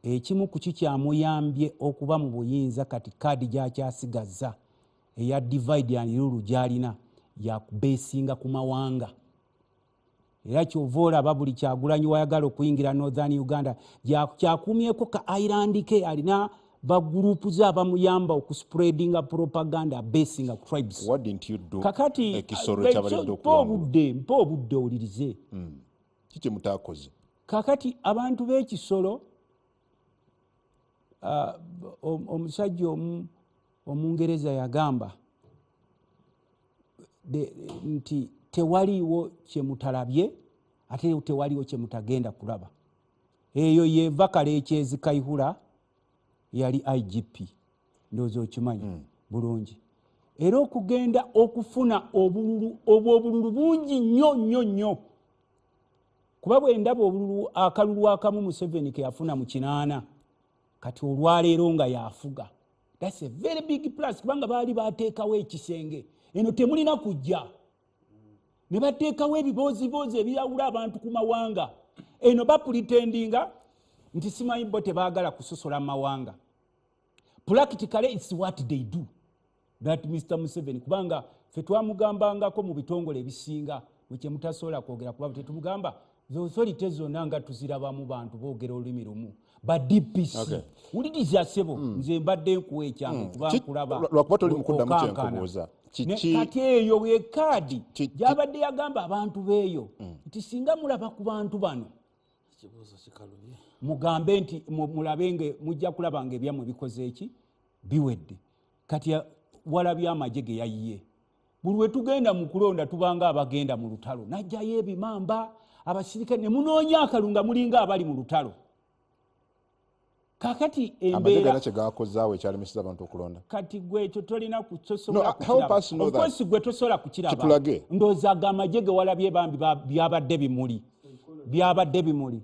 Ekimu ku kikyamuyambye okuba mu buyinza kati kaadi gy'akyasigaza eya divide and rule gy'alina yakubeesinga ku mawanga. Era kyova olaba buli Kyagulanyi wayagala okuyingira Northern Uganda kyakumyeko ka island ke alina bagrupu ze abamuyamba okuspreadinga propaganda besinga tribes. What didn't you do? Kakati ekisoro kyabalidde okuwangula. Mpa obudde owulirize. Kiki mutaakoze? Kakati abantu b'ekisolo omusajja omungereza yagamba nti tewaliiwo kyemutalabye ate tewaliiwo kyemutagenda kulaba. Eyo yeva Kaleekyezi Kayihura yali IGP ndowooza okimanyi bulungi. Era okugenda okufuna obululu bungi nnyo kuba bwe ndaba obululu akalulu akamu Museveni ke yafuna mu 8 kati olwaleero nga yafuga. That's a very big plus kubanga baali bateekawo ekisenge eno temulina kujja ne bateekawo ebiboozibozi ebiyawula abantu ku mawanga eno bapretendinga nti simanyi bo tebaagala kusosola mawanga. Practically it's what they do that Mr. Museveni kubanga fe twamugambangako mu bitongole ebisinga wekye mutasobola kwogera kuba tetumugamba the authorities zonna nga tuzirabamu bantu boogera olulimi lumu ba DPC wuliriza sebo nze mbadde nkuwa ekyange kuba nkulaba lwakuba toli mukuddamu kyenkubuuza kati eyo ekaadi gyabadde yagamba abantu beeyo nti singa mulaba ku bantu bano mugambe nti mulabenge mujja kulaba nga ebyammwe bikoze eki biwedde. Kati walabye amagye ge yayiye buli we tugenda mu kulonda tubanga abagenda mu lutalo najjayo ebimamba abasirikale ne munoonya akalunga mulinga abali mu lutalo. Kakati embeera kyegakozaawo ekyalemeseza abantu okulonda kati gwe ekyo tolina kusosola kukosi gwe tosobola kukiraba ndowooza amagye ge walabye bambi byabadde bimuli.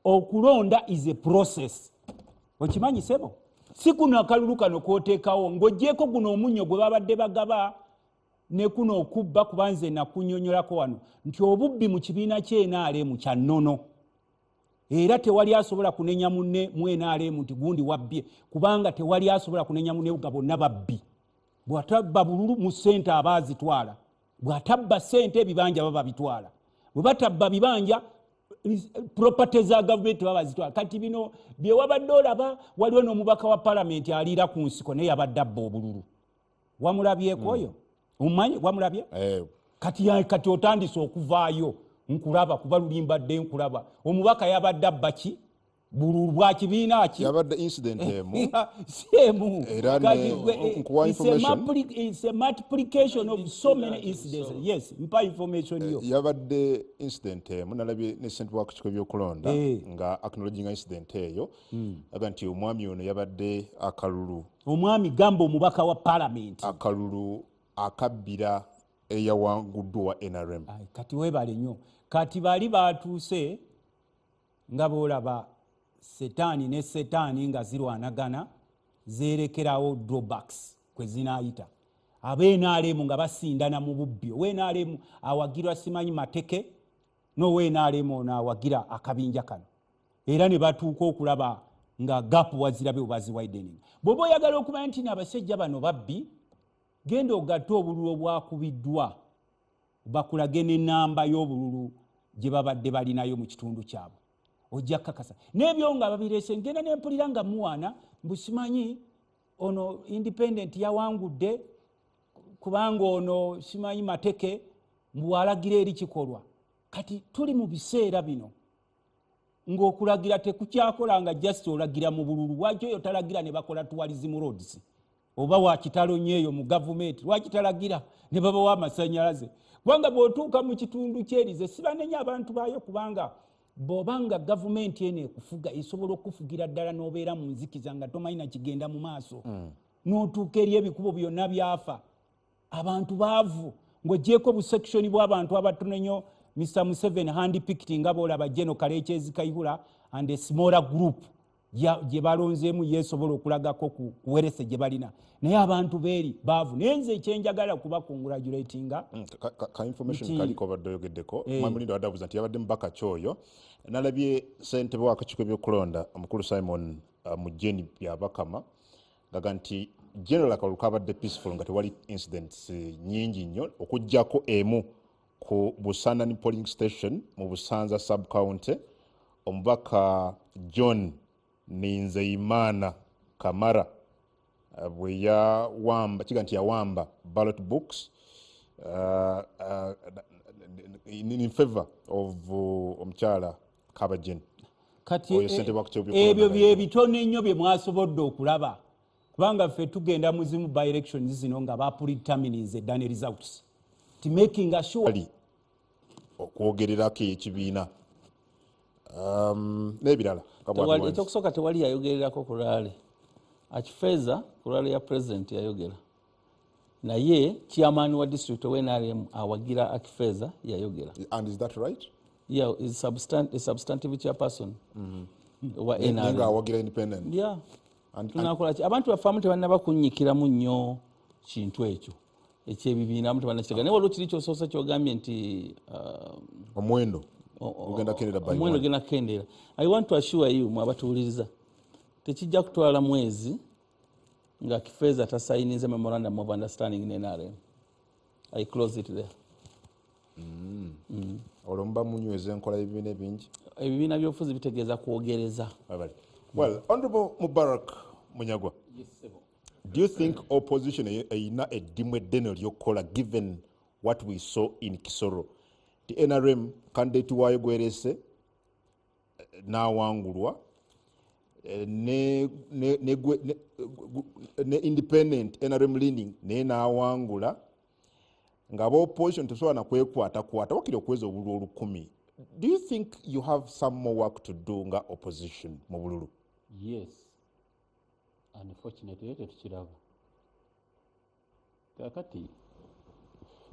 Okulonda is a process okimanyi sebo si kuno akalulu kano kooteekawo ng'ogyeko guno omunnyo gwe babadde bagaba ne kuno okubba kubanze nakunyonyolako wano nti obubbi mu kibiina ky'NRM kya nnono era tewali asobola kunenya munne mu NRM nti gundi wabbye kubanga tewali asobola kunenya munne nga bonna babbi. Bw'atabba bululu mu ssente abaazitwala bw'atabba ssente ebibanja baba bitwala bwe batabba bibanja property za government baba zitwala. Kati bino bye wabadde olaba waliwo n'omubaka wa palamenti aliira ku nsiko naye yabadde abba obululu wamulabyeko oyo omumanyi wamulabye kati otandise okuvaayo nkulaba kuba lulimbadde nkulaba omubaka yabadde abba ki bululu bwa kibiina ki yabadde incident emu nkuwa information it's a multiplication of so many incidents. Yes, mpa information yo yabadde incident emu nalabye ne ssentebe wa kukiiko by'okulonda nga acknowledging incident eyo aga nti omwami ono yabadde akalulu omwami gamba omubaka wa parliament akalulu akabbira eyawanguddwa wa NRM. Kati webale nnyo kati bali batuuse nga boolaba setaani ne setaani nga zirwanagana zerekerawo drawbacks kwe zinaayita ab'NRM nga basindana mu bubbi ow'NRM awagirwa simanyi mateke n'ow'NRM ono awagira akabinja kano era ne batuuka okulaba nga gapu wazirabe obazi widening. Bw'oba oyagala okumanya nti abasajja bano babbi genda ogatte obululu obwakubiddwa bakulage n'ennamba y'obululu gye babadde balinayo mu kitundu kyabwe ojja kakasa n'ebyo nga babirese ngenda nempulira nga muwana mbusimanyi ono independent yawangudde kubanga ono simanyi mateke mbwalagira eri kikolwa. Kati tuli mu biseera bino ng'okulagira tekukyakola nga just olagira mu bululu wajjo oyo talagira ne bakola tourism roads oba wakitalo nyeyo mu government wakitalagira ne babawa amasanyalaze kubanga bw'otuuka mu kitundu kyerize sibanenya abantu baayo kubanga bw'obanga gavumenti eno ekufuga esobola okufugira ddala n'obeera mu nzikiza nga tomanyi na kigenda mu maaso n'otuuka eri ebikubo byonna byafa abantu baavu ng'oggyeko busekishoni bw'abantu abatono nnyo Mr. Museveni handpicked nga boolaba General Kalekyezi Kayihura and a smaller group gye balonzeemu yeesobola okulagako kuwerese gye balina naye abantu beeri baavu naye nze ekyenjagala kuba congratulatinga ka information kaliko badde oyogeddeko Mwalimu adabuza nti yabadde mubaka kyoyo nalabye ssentebe w'akakiiko by'okulonda omukulu Simon Mujeni byabakama gaga nti general akalulu kabadde peaceful nga tewali incidents nyingi nnyo okuggyako emu ku Busanani polling station mu Busanza sub county omubaka John Ninzeimana Kamara bwe yawamba kiga nti yawamba ballot books in favor of omukyala Kabajeni. Kati ebyo byebitono ennyo bye mwasobodde okulaba kubanga ffe tugenda muzimu by elections zino nga bapredetermines eddane results to making sure okwogererako ekibiina n'ebirala ekyokusooka tewali yayogererako ku lwale akifeeza ku lwale ya president yayogera naye chairman wa district ow'NRM awagira akifeeza yayogera. And is that right? Yeah, is substantive chairperson. Wa Nenga NRM. awagira independent. Yeah. And Tunakola ki abantu bafamu tebanaba kunnyikiramu nnyo kintu ekyo ekyebibiina amu tebanakitega naye waliwo kiri kyosoosa kyogambye nti omwendo gugenda kendeera by omwendo one. genda kukendeera. I want to assure you mwabatuwuliriza tekijja kutwala mwezi nga Kifeeza tasayinize memorandum of understanding ne NRM. I close it there. Olwo muba munyweza enkola y'ebibiina bingi. Ebibiina by'obufuzi bitegeeza kwogereza. Well, Honorable Mubarak Munyagwa, do you think opposition eyina eddimu eddene ly'okukola given what we saw in Kisoro? The NRM candidate waayo gwerese n'awangulwa ne independent NRM leaning naye n'awangula ng'aba opposition tesobola na kwekwatakwata wakiri okweza obululu 10. Do you think you have some more work to do nga opposition mu bululu? Yes. Unfortunately, tetukiraba. Kakati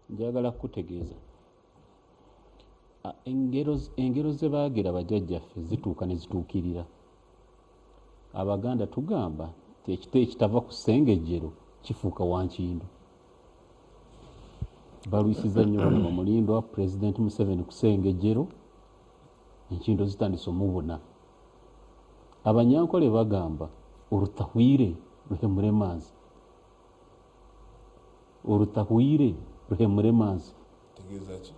njagala kutegeeza engero ze baagira bajjajjaffe zituuka ne zituukirira. Abaganda tugamba nti ekita ekitava ku ssengejjero kifuuka wankindo. Balwisiza nnyo bano bamulindwa President Museveni ku ssengejjero enkindo zitandise omubuna. Abanyankole bagamba olutahwire luhemure manzi. Olutahwire luhemure manzi. Tegeeza ki?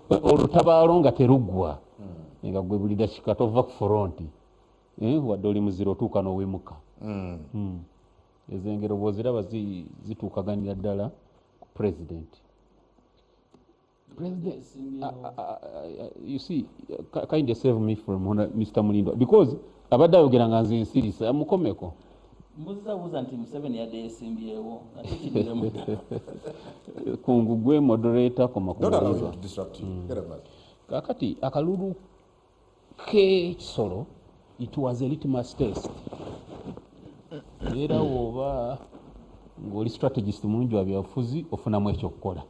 Olutabaalo nga teruggwa nga gwe buli dakika tova ku foronti wadde oli muziro otuuka n'owimuka. Ezo engero bw'oziraba zituukaganira ddala ku president. You see, kind of save me from Mr. Mulindwa because abadde ayogera nga nze nsirisa mukomeko. Muzabuza nti Museveni yadde yeesimbyewo kungu gwe moderator koma Don't allow him kumaliza. to disrupt you. Get him back. Kakati akalulu ke Kisoro, it was a litmus test. Era oba ng'oli strategist mulungi wa byabufuzi ofunamu ekyokukola.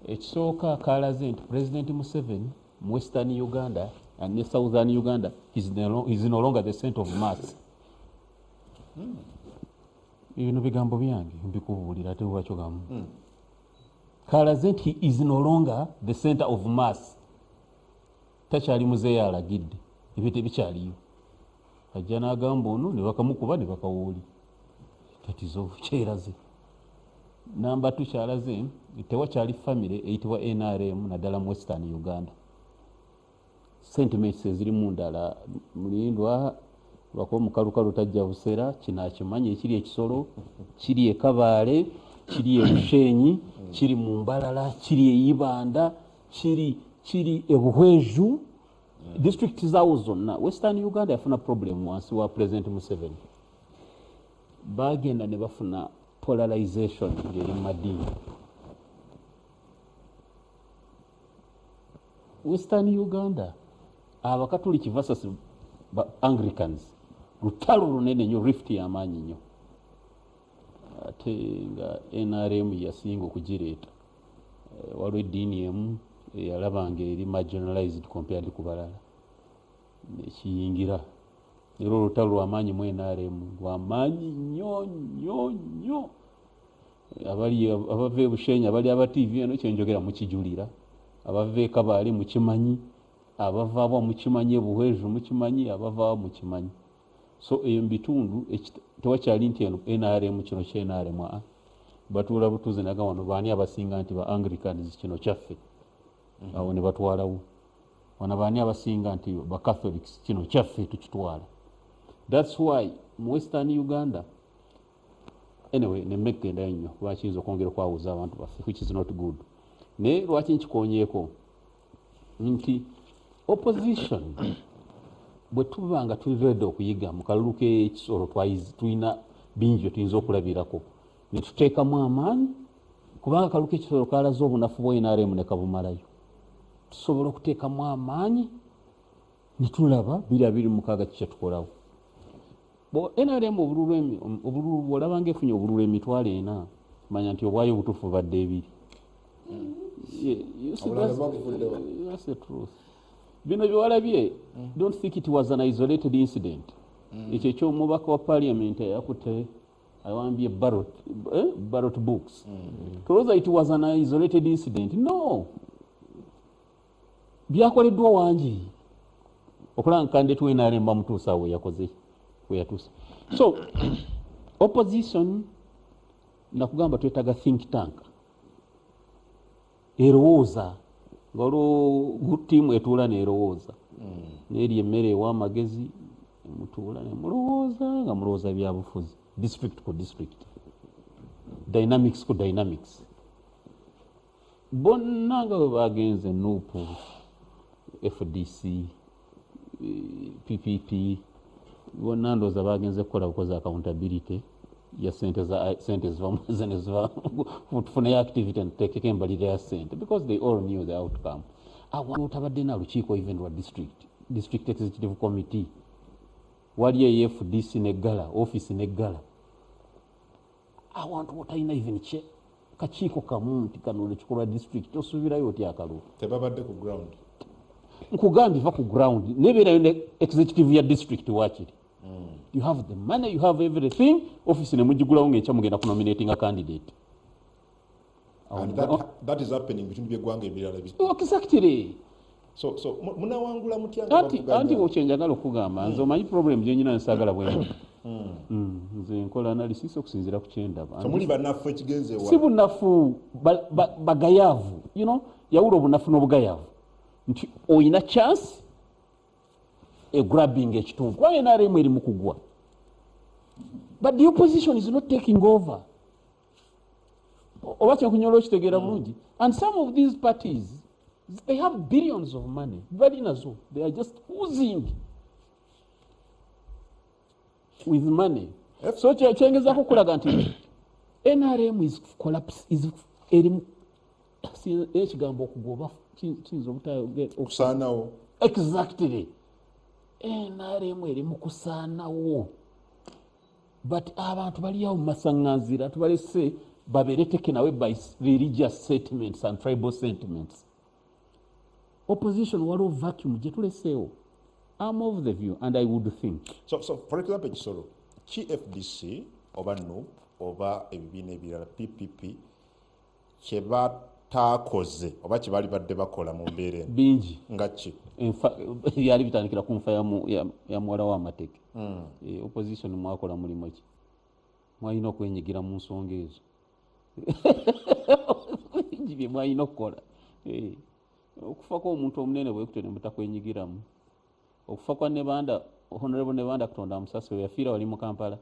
Ekisooka kalaze nti President Museveni mu Western Uganda and ne Southern Uganda is no longer the center of mass. Bino bigambo byange mbikubuulira ate bwakyogamu. Kalaze nti he is no longer the center of mass. Takyali muzeeyo alagidde ebyo tebikyaliyo. Ajja n'agamba ono ne bakamukuba ne bakawuuli. Katizo kyeraze. Namba 2 kyalaze tewakyali famire eyitibwa NRM naddala mu Western Uganda. Sentiments eziri mu ndala mulindwa lwako mukalukalu tajja busera kinakimanyi ekiri ekisolo kiri ekabaale kiri ebushenyi kiri mu mbalala kiri eyibanda kiri ebuhweju district zaawo zonna. Western Uganda yafuna problem wansi wa President Museveni. Bagenda ne bafuna polarization ngeri madiini. Western Uganda abakatoliki versus Anglicans lutalo lunene nnyo, rift y'amaanyi nnyo ate nga NRM yasinga okugireeta. Waliwo eddiini emu eyalabanga eri marginalized compared ku balala nekiyingira. Era olutalo lw'amaanyi mu NRM lw'amaanyi nnyo nnyo nnyo. Abava ebushenyi abali aba TV eno kyenjogera mukijulira, abava ekabaale mukimanyi, abava abo mukimanyi, ebuhweju mukimanyi, abava abo mukimanyi. So eyo mbitundu tewakyali nti eno NRM kino kye NRM batuula butuuzi naga wano baani abasinga nti ba Anglicans kino kyaffe awo ne batwalawo. Wano baani abasinga nti ba Catholics kino kyaffe tukitwala. That's why mu Western Uganda anyway nemegenda nnyo lwakiyinza okwongera okwawuza abantu baffe which is not good. Naye lwaki nkikonyeeko nti opposition bwe tuba nga tuli ready okuyiga mu kalulu k'ekisolo tulina bingi bye tuyinza okulabirako ne tuteekamu amaanyi kubanga akalulu k'ekisolo kalaze obunafu bwa NRM ne kabumalayo. Tusobola okuteekamu amaanyi ne tulaba 2026 kye tukolawo. NRM obululu bw'olaba ng'efunye obululu emitwalo 4 manya nti obwayo obutuufu badde 2. You see, that's the truth. Bino byewalabye, don't think it was an isolated incident. Ekyo eky'omubaka wa parliament yakutte awambye ballot books. Closer it was an isolated incident. No. Byakoleddwa wangi. Okulanga kandidate w'NRM bamutuusa we yakoze we yatuusa. So opposition nakugamba twetaaga think tank. Erowooza ng'olwo ttiimu etuula n'erowooza n'eri emmere ew'amagezi mutuula ne mulowooza nga mulowooza byabufuzi district ku district dynamics ku dynamics bonna nga bwe bagenze NUP FDC PPP bonna ndowooza bagenze kukola bukozi accountability ya sente ziva tufuneyo activity and tekeko embalire ya sente because they all knew the outcome. Otabadde na lukiiko even lwa district executive committee wali FDC neggala office neggala awantu wotalina even kakiiko kamu nti kano nekikolwa district osuubirayo otya akalulu tebabadde ku ground nkugambye va ku ground nebeerayo ne executive ya district wakiri. You have the money, you have everything. Office ne mujigulawo ng'ekya mugenda ku nominating a candidate. And that is happening between by'eggwanga ebirala. Exactly. So munawangula mutya nga bakugamba. Anti okyenjagala okugamba nze omanyi problem gye nyina nsaagala bwe. Nze nkola analysis okusinziira ku kyendaba. So muli bannafu ekigenze wa. Si bunnafu bagayaavu. You know, yawula obunafu n'obugayaavu. Nti oyina chance grabbing ekitundu kuba NRM eri mu kugwa but the opposition is not taking over. Oba kyenkunyola okitegeera bulungi. And some of these parties they have billions of money bali nazo they are just oozing with money. So kyengezaako okulaga nti NRM is collapse is eri ekigambo okugwa oba kiyinza okusaanawo. Exactly. NRM eri mu kusaanawo but abantu bali awo mu masaŋŋanzira tubalese babeere taken away by religious sentiments and tribal sentiments. Opposition waliwo vacuum gye tuleseewo. I'm of the view and I would think. So for example Kisoro FDC oba NUP oba ebibiina ebirala PPP kyebatakoze oba kyebali badde bakola mu mbeera bingi nga ki yali bitandikira ku nfa ya muwala w'amateke. Opposition mwakola mulimu ki mwalina okwenyigira mu nsonga ezo bingi bye mwalina okukola. Okufa kw'omuntu omunene bwekutyo ne mutakwenyigiramu. Okufa kwa Nebanda Honorable Nebanda Katonda amusasi we yafiira wali mu Kampala.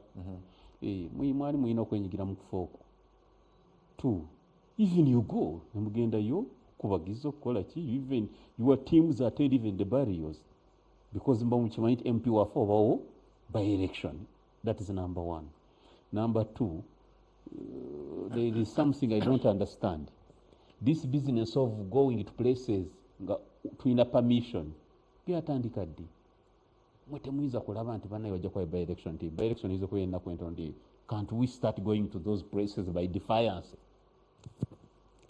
Mwali mulina okwenyigira mu kufa okwo. 2 even you go nemugenda yo kubagiza okukola ki even your teams attend even the barriers because mba mukimanyi MP waffe obawo by election. That is number 1. Number 2 there is something I don't understand. This business of going to places nga tulina permission byatandika ddi mwe temuyinza kulaba nti banaye bajja kuba by election nti by election izo kuba ennaku entono nti can't we start going to those places by defiance?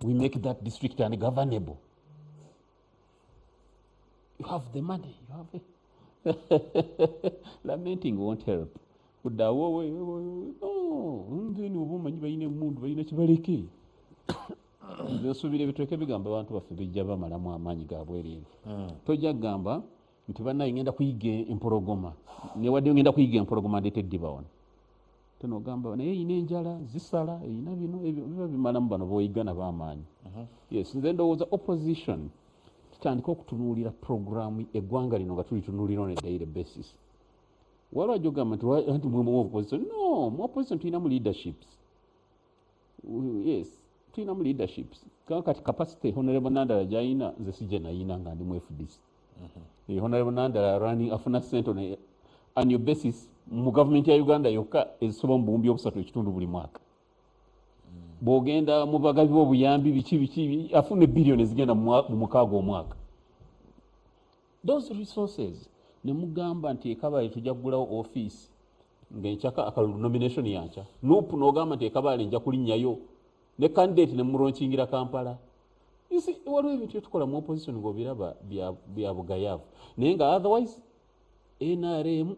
We make that district ungovernable. You have the money, you have it. Lamenting won't help. No, nzeni obumanyi balina emundu balina kibaleke. Nsuubira ebitweke bigamba abantu baffe bijja bamalamu amaanyi gaabwe eri. Tojja kugamba nti bannaye ngenda kuyiga empologoma newadde ngenda kuyiga empologoma ndeetedde bawona. Tenogamba naye eyina enjala zisala eyina bino biba bimalamu bano boyigana b'amaanyi. Yes, nze ndowooza opposition tutandika okutunuulira programu eggwanga lino nga tulitunuulira on a daily basis. Waliwo gyogamba nti mu opposition. No, mu opposition tulina mu leaderships. Yes, tulina mu leaderships. Kati capacity Honorable Nandala gy'alina nze si gye nayina nga ndi mu FDC. Honorable Nandala running afuna ssente on annual basis mu government ya Uganda yokka ezisoba mu buwumbi obusatu ekitundu buli mwaka. Bw'ogenda mu bagabi b'obuyambi biki afuna billion ezigenda mu mukaaga omwaka. Those resources ne mugamba nti Kabale tujja kugulawo office ng'enkyaka akalulu nomination yanca. NUP n'ogamba nti Kabale nja kulinnyayo ne candidate ne muronkingira Kampala. waliwo ebintu byetukola mu opposition ng'obiraba bya bugayavu naye nga otherwise NRM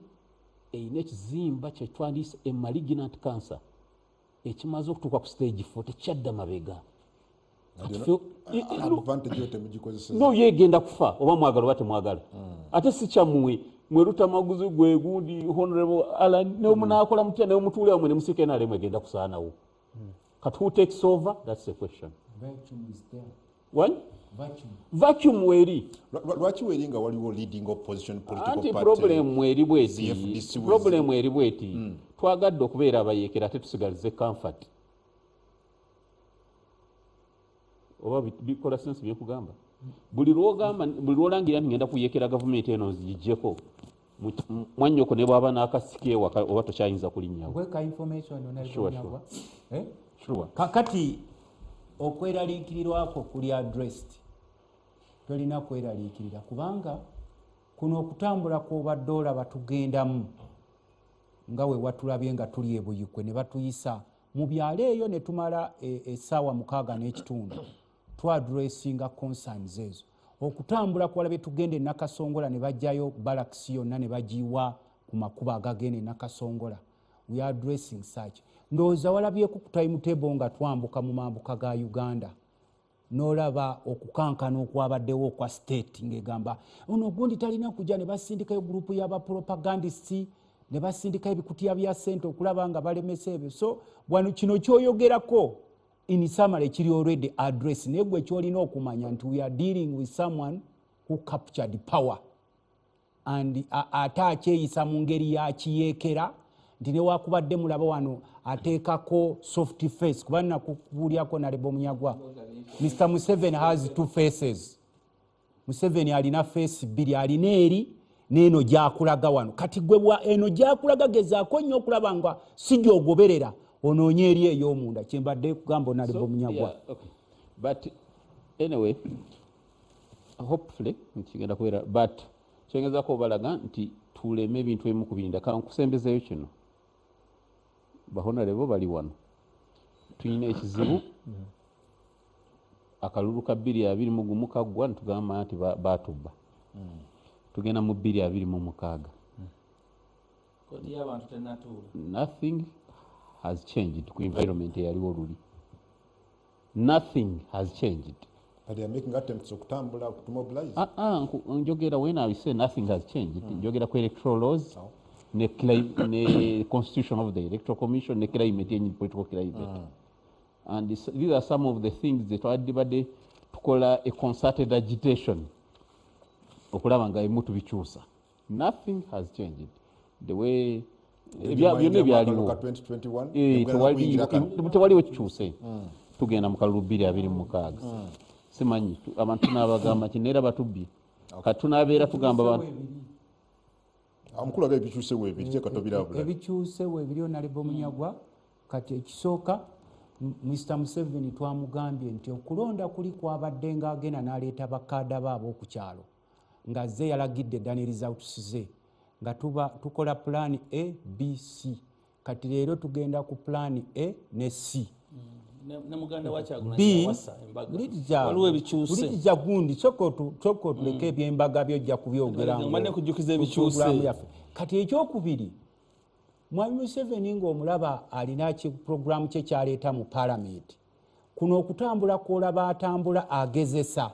eyina ekizimba kyetwandiyise a malignant cancer ekimaze okutuuka ku stage 4 tekyadda mabega no yegenda kufa oba mwagala oba temwagala ate si kyammwe mwe Lutamaguzi gwe gundi Honorable Alan ne munaakola mutya naye mutuule amwe ne musiika NRM egenda kusaanawo kati who takes over that's the question. Vacuum is there. What? Vacuum weri lwaki weri nga waliwo leading opposition political anti party problem weri bweti twagadde okubeera abayeekera ate tusigalize comfort oba bikola sense byekugamba buli lwolangira nti ngenda kuyeekera gavumenti eno nzigijjeko mwannyoko ne bwaba n'akasiki ewaka oba tokyayinza kulinnyawo kakati okweraliikirirwako kuli addressed tolina kweraliikirira kubanga kuno okutambula kw'obadde olaba tugendamu nga we watulabye nga tuli e Buyikwe ne batuyisa mu byalo eyo ne tumala essaawa 6.5 twadressinga concerns ezo okutambula kwalabye tugende e Nakasongola ne bajjayo barracks yonna ne bagiwa ku makubo agagenda e Nakasongola. We are addressing such. Ndowooza walabyeku ku timetable nga twambuka mu mambuka ga Uganda n'olaba okukankana okwabaddewo kwa state ng'egamba ono gundi talina kujja ne basindikayo gurupu y'abapropagandists ne basindikayo ebikutiya bya ssente okulaba nga balemesa ebyo so wano kino kyoyogerako in summary kiri already address naye gwe kyolina okumanya nti we are dealing with someone who captured power and ate akyeyisa mu ngeri ya kiyeekera nti newakubadde mulaba wano ateekako soft face kuba nakubuulyako nalebo munyagwa Mr. Museveni has two faces. Museveni alina face bbiri alina eri n'eno gyakulaga wano kati gwe eno gyakulaga gezaako nnyo okulaba nga si gyogoberera onoonye eri ey'omunda kyembadde kugamba onalebo munyagwa but anyway hopefully nkigenda kubeera but kyengezako obalaga nti tuleme ebintu ebimu kubirinda kankusembezeyo kino bahonalebo bali wano tulina ekizibu akalulu ka 221 kaggwa nitugamba nti batubba tugenda mu 226 nothing has changed ku environment eyaliwo oluli nothing has changed. But they are making attempts okutambula to mobilize. Njogera when I say nothing has changed njogera ku electoral laws ne constitution of the electoral commission ne climate yenye political climate and these are some of the things that twadibadde tukola a concerted agitation okulaba nga emutu bikyusa. Nothing has changed the way byonna byaliwo tewaliwo kikyuse tugenda mu kalulu 226 simanyi abantu n'abagamba kineera batubbye kati tunaabeera tugamba abantu amukulu aga ebikyuse weebiri kyekatobirabula ebikyuse weebiri onalebo munyagwa kati ekisooka Mr. Museveni twamugambye nti okulonda kuli kwabadde ng'agenda n'aleeta bakaada baabo okukyalo nga ze yalagidde ddala results ze nga tukola plan A, B, C kati leero tugenda ku plan A ne C bulitija gundi soko tuleke ebyembaga byojja kubyogera kati ekyokubiri Mwami Museveni ng'omulaba alina programu kye kyaleeta mu parliament kuno okutambula kwolaba atambula agezesa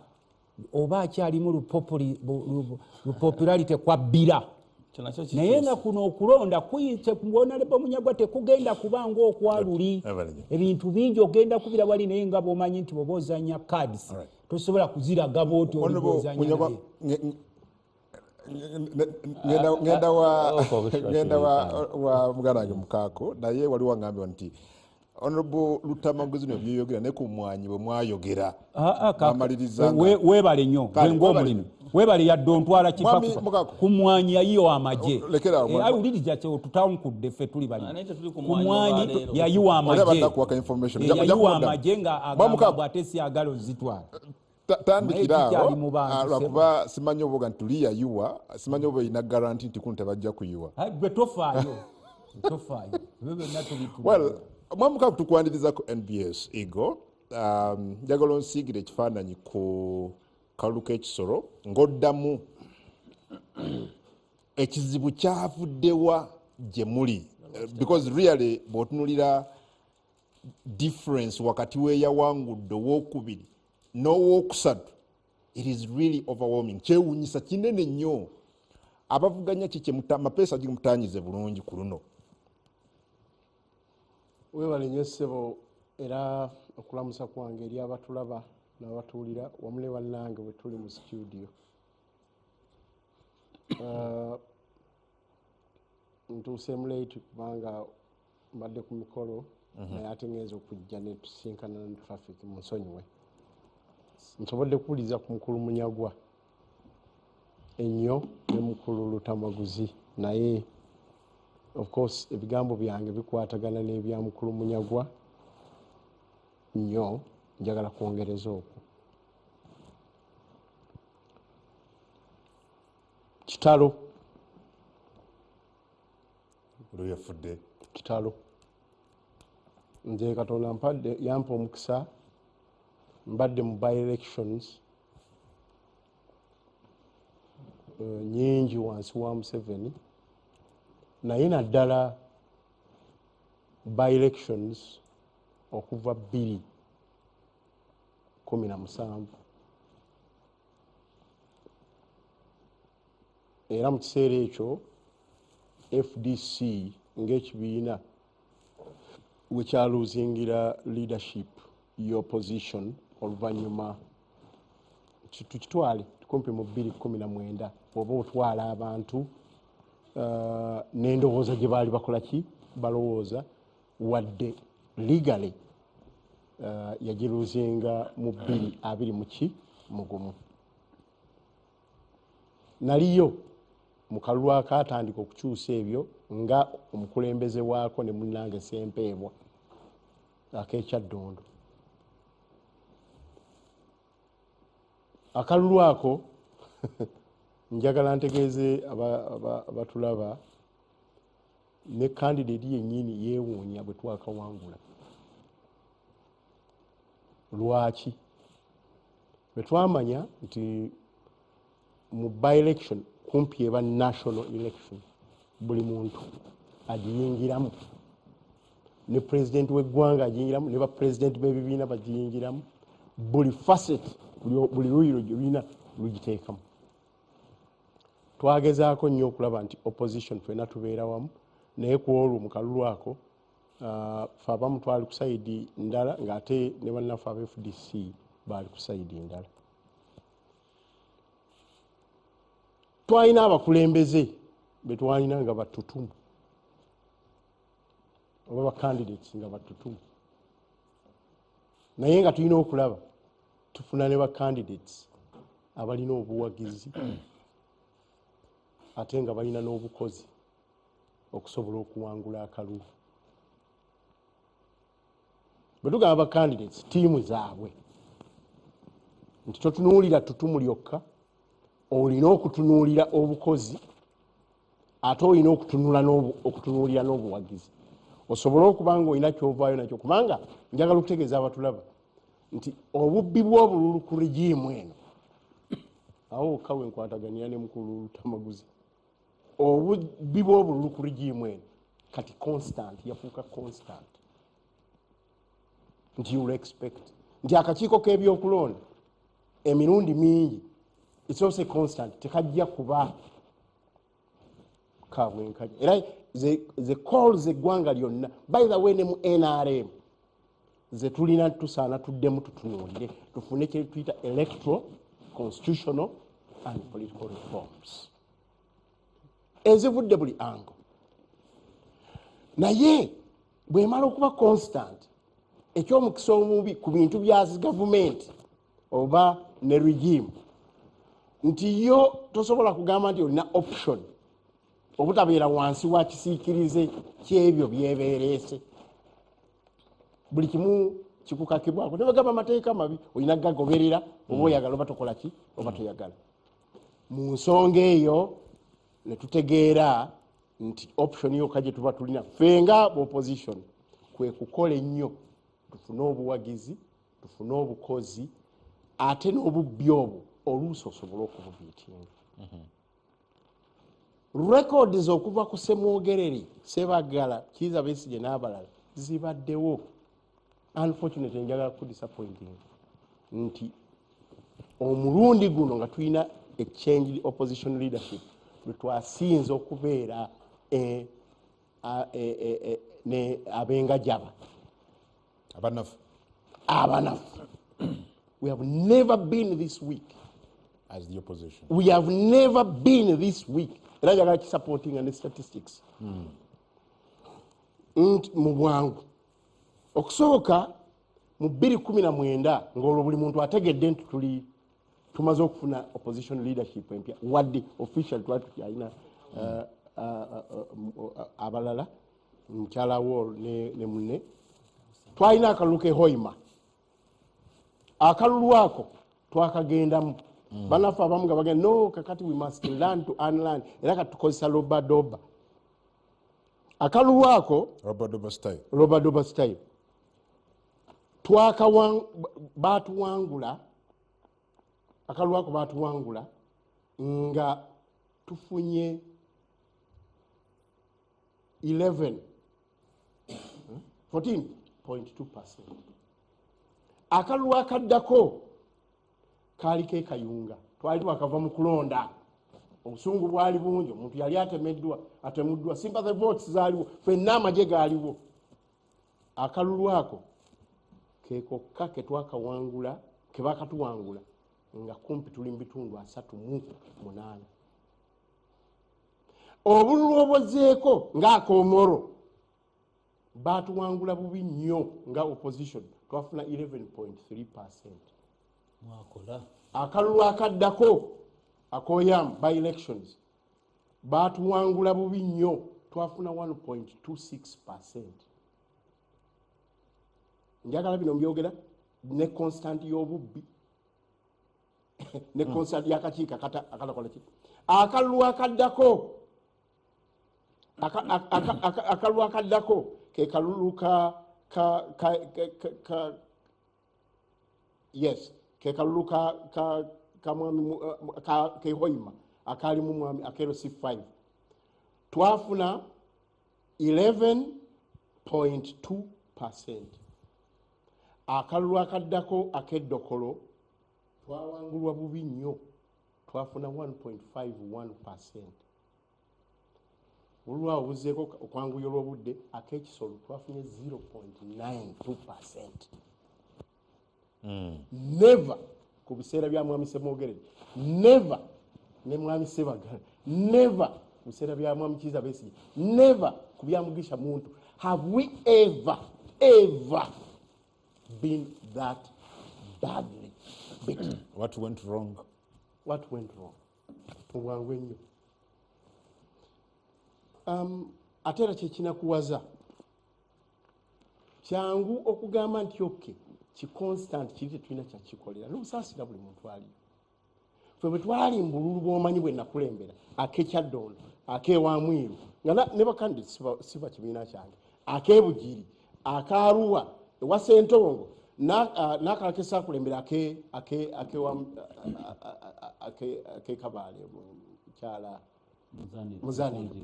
oba akyalimu lupopularity kwa bbira naye nga kuno okulonda kuyite kuonalebo munyagwa tekugenda kubanga okwaluli ebintu bingi ogenda kubira wali naye nga bwomanyi nti bwoba ozanya cards tosobola kuziraga booti olibozanya ngenda wa muganda wange mukaako naye waliwo agambye nti Honorable Lutamaguzi no byeyogera ne ku mwanyi bwe mwayogera amalirizanga webale nnyo ng'omulimu webale yadde ontwala kifa ku mwanyi yayiwa amagye awuliriza kye tutawunkudde ffe tuli bali ku mwanyi yayiwa amagye nga agamba ate siyagala ozitwala tandikirawo lwakuba simanyi oboga nti tuli yayiwa simanyi oba ina garanti nti kuno tebajja kuyiwa gwe tofaayo well mwamuka tukwaniriza ku NBS ego njagala onsiigire ekifaananyi ku kalulu k'ekisolo ng'oddamu ekizibu kyavuddewa gye muli because really bw'otunulira difference wakati w'eyawangudde owookubiri n'owookusatu it is really overwhelming kyewuunyisa kinene nnyo abavuganya ki mapeesa gimutanyize bulungi ku luno. Weebale nnyo ssebo era okulamusa kwange eri abatulaba n'abatuulira wamu ne bannange bwe tuli mu studio. Ntuuseemu late kubanga mbadde ku mikolo naye ate ngenza okujja ne tusinkana ne traffic mu nsonyiwe. Nsobodde kuwuliza ku mukulu Munyagwa ennyo ne mukulu Lutamaguzi naye of course ebigambo byange bikwatagana n'ebya mukulu Munyagwa nnyo njagala kwongereza okwo. Kitalo oluyafudde kitalo nze Katonda yampa omukisa mbadde mu by elections nyingi wansi wa Museveni naye naddala by elections okuva 2017 era mu kiseera ekyo FDC ng'ekibiina we kyaluzingira leadership y'opposition oluvannyuma tukitwale tukumpi mu 2019 oba otwala abantu n'endowooza gye baali bakola ki balowooza wadde legally yagiruzinga mu 2021 naliyo mu kalulu akaatandika okukyusa ebyo nga omukulembeze waako ne munnange Sempeebwa ak'Ekyaddondo. Akalulu ako njagala ntegeeze abatulaba ne candidate yennyini yeewuunya bwe twakawangula. Lwaki? Bwe twamanya nti mu by election kumpi eba national election buli muntu agiyingiramu ne president w'eggwanga agiyingiramu ne bapresident b'ebibiina bagiyingiramu buli facet buli luyiro gyolina lugiteekamu. Twagezaako nnyo okulaba nti opposition ffenna tubeera wamu naye ku olwo mu kalulu ako fe abamu twali ku sayidi ndala ng'ate ne bannaffe aba FDC baali ku sayidi ndala. Twalina abakulembeze be twalina nga batutumu oba bacandidates nga batutumu naye nga tulina okulaba tufuna ne bacandidates abalina obuwagizi ate nga balina n'obukozi okusobola okuwangula akalulu. Bwe tugamba bacandidates ttiimu zaabwe nti totunuulira tutumu lyokka olina okutunuulira obukozi ate olina okutunuulira n'obuwagizi osobole okuba nga olina kyovaayo nakyo kubanga njagala okutegeeza abatulaba nti obubbi bw'obululu ku regimu eno awo wokka we nkwataganira ne mukulu Lutamaguzi obubbi bw'obululu ku regimu eno kati constant yafuuka constant nti you expect nti akakiiko k'ebyokulonda emirundi mingi it's also constant tekajja kuba kabwenkanya era ze calls eggwanga lyonna by the way ne mu NRM ze tulina tusaana tuddemu tutunuulire tufune kye tuyita electoral constitutional and political reforms ezivudde buli ango naye bwemala okuba constant ekyomukisa omubi ku bintu bya gavumenti oba ne regime nti yo tosobola kugamba nti olina option obutabeera wansi wa kisiikirize kyebyo byebeereese buli kimu kikukakibwako nebagamba amateeka mabi olina gagoberera oba oyagala oba tokola ki oba toyagala. Mu nsonga eyo ne tutegeera nti option yokka gye tuba tulina fenga opposition kwe kukola ennyo tufune obuwagizi tufune obukozi ate n'obubbi obwo oluusi osobola okububiitinga. Records okuva ku Semwogereri, Sebagala, Kizza Besigye n'abalala zibaddewo. Unfortunately njagala ku disappointing nti omulundi guno nga tulina exchange opposition leadership lwetwasinze okubeera ne abengajaba abanafu. We have never been this weak as the opposition. We have never been this weak. Era njagala kisupporting and statistics. Mu bwangu okusooka mu 2019 ng'olwo buli muntu ategedde nti tumaze okufuna opposition leadership empya wadde official twali tukyalina abalala mukyala wall ne munne twalina akalulu ke Hoima. Akalulu ako twakagendamu banafu abamu nga bagenda no kakati we must learn to unlearn era katukozesa lobadoba. Akalulu ako lobadoba style batuwangula akalulu ako batuwangula nga tufunye 14.2%. Akalulu akaddako kaali ke Kayunga twali twakava mu kulonda obusungu bwali bungi omuntu yali atemuddwa sympathy votes zaaliwo ffenna amagye gaaliwo. Akalulu ako kekokka ke twakawangula ke bakatuwangula nga kumpi tuli mu bitundu 38. Obululu obuzeeko ng'akoomoro batuwangula bubi nnyo nga opposition twafuna 11.3%. Akalulu akaddako akoyam by elections batuwangula bubi nnyo twafuna 1.26%. Njagala bino mbyogera ne constant y'obubbi ne constant y'akakiiko akatakola ki. Akalulu akaddako akalulu akaddako ke kalulu yes ke kalulu ka mwami ke Hoima akali mu mwami akero C5 twafuna 11.2%. Akalulu akaddako akeddokolo twawangulwa bubi nnyo twafuna 1.51%. Olwawo buzeeko okwanguya olw'obudde ak'ekisolo twafunye 0.92%. Never ku biseera bya mwami Semwogereri, never ne mwami Sebagala, never ku biseera bya mwami Kizza Besigye, never ku bya Mugisha Muntu have we ever been that badly beaten. What went wrong? What went wrong? Obwangu ennyo. Ate era kyekinakuwaza kyangu okugamba nti oke kiconstant kiri tetulina kyakikolera n'obusaasira buli muntu aliyo. Ffe bwe twali mbululu bw'omanyi bwe nakulembera ak'ekyaddondo ak'ewamwiru nga ne bakandidi siba kibiina kyange ak'ebugiri ak'Arua ewa Ssentongo n'akalala ke saakulembera ak'Ekabaale mukyala Muzanire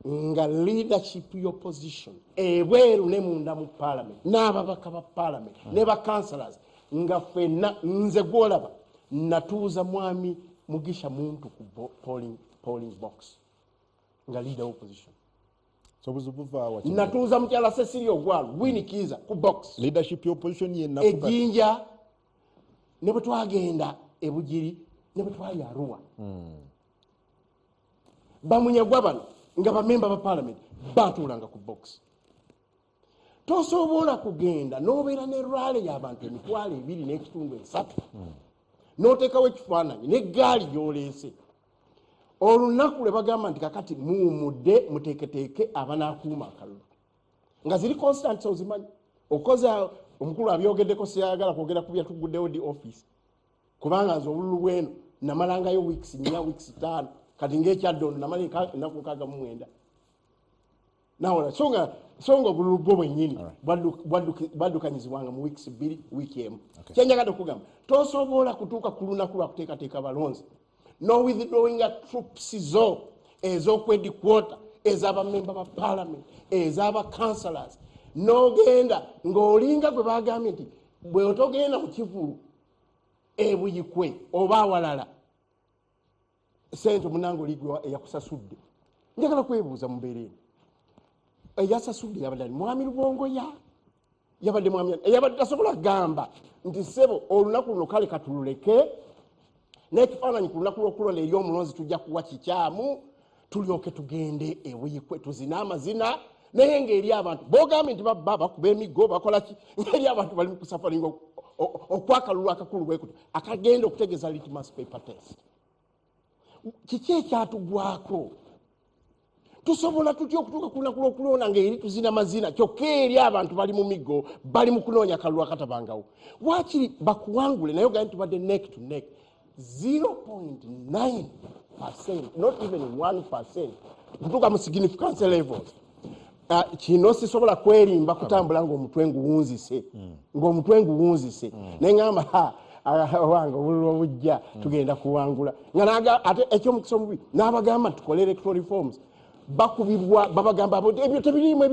nga leadership y'opposition ebweru ne munda mu parliament n'ababaka ba parliament ne ba councillors nga ffenna nze gwolaba natuuza mwami Mugisha Muntu ku polling box nga leader opposition. Natuuza mukyala Cecilia Ogwalu Winikiza ku box leadership y'opposition yenna ejjinja ne bwe twagenda ebugiri ne bwe twali Arua. Bamunyagwa bano nga bamemba ba parliament batuulanga ku box. Tosobola kugenda n'obeera ne rally y'abantu 2.3 n'oteekawo ekifaananyi n'eggaali gy'oleese. Olunaku lwe bagamba nti kakati muwumudde muteeketeeke abanaakuuma akalulu nga ziri constant ozimanyi okoza omukulu abyogeddeko siyagala kwogera ku byatuguddewo di office kubanga nze obululu bweno namalangayo weeks 4 weeks 5 kati ng'ekyaddondo namala ennaku 69. nawola songa obululu bwo bwennyini bwaddukanyizibwanga mu wiiki 2 wiiki emu kyenjagadde okugamba tosobola kutuuka ku lunaku lwakuteekateeka balonzi no withdrawing troops zo ez'okwedikwota ez'abamemba ba parliament ez'abacancelors n'ogenda ng'olinga gwe bagambye nti bwe otogenda mu kivulu ebuyikwe oba awalala sente omunange oligwe eyakusasudde njagala kwebuuza mu mbeera eno eyasasudde yabadde mwami Lubongoya yabadde mwami eyabadde tasobola kugamba nti ssebo olunaku luno kale katululeke n'ekifaananyi ku lunaku lw'okulonda eri omulonzi tujja kuwa kikyamu tulyoke tugende ebuyikwe tuzina amazina naye ng'eri abantu bogambye nti babba bakuba emiggo bakola ki ng'eri abantu bali mu kusafaringa okwakalulu akakulu bwe kuto akagenda okutegeeza litmus paper test kiki ekyatugwako tusobola tutya okutuuka ku lunaku lw'okulonda ng'eri tuzina mazina kyokka eri abantu bali mu miggo bali mu kunoonya akalulu akatabangawo waakiri bakuwangule naye ogambye tubadde neck to neck 0.9%, not even 1%, kutuuka mu significance levels. Kino sisobola kwerimba kutambula ng'omutwe nguwunzise ng'omutwe nguwunzise neŋŋamba wange obululu obujja tugenda kuwangula nga ate ekyomukisa omubi n'abagamba tukole electoral reforms bakubibwa babagamba ebyo tebiriimu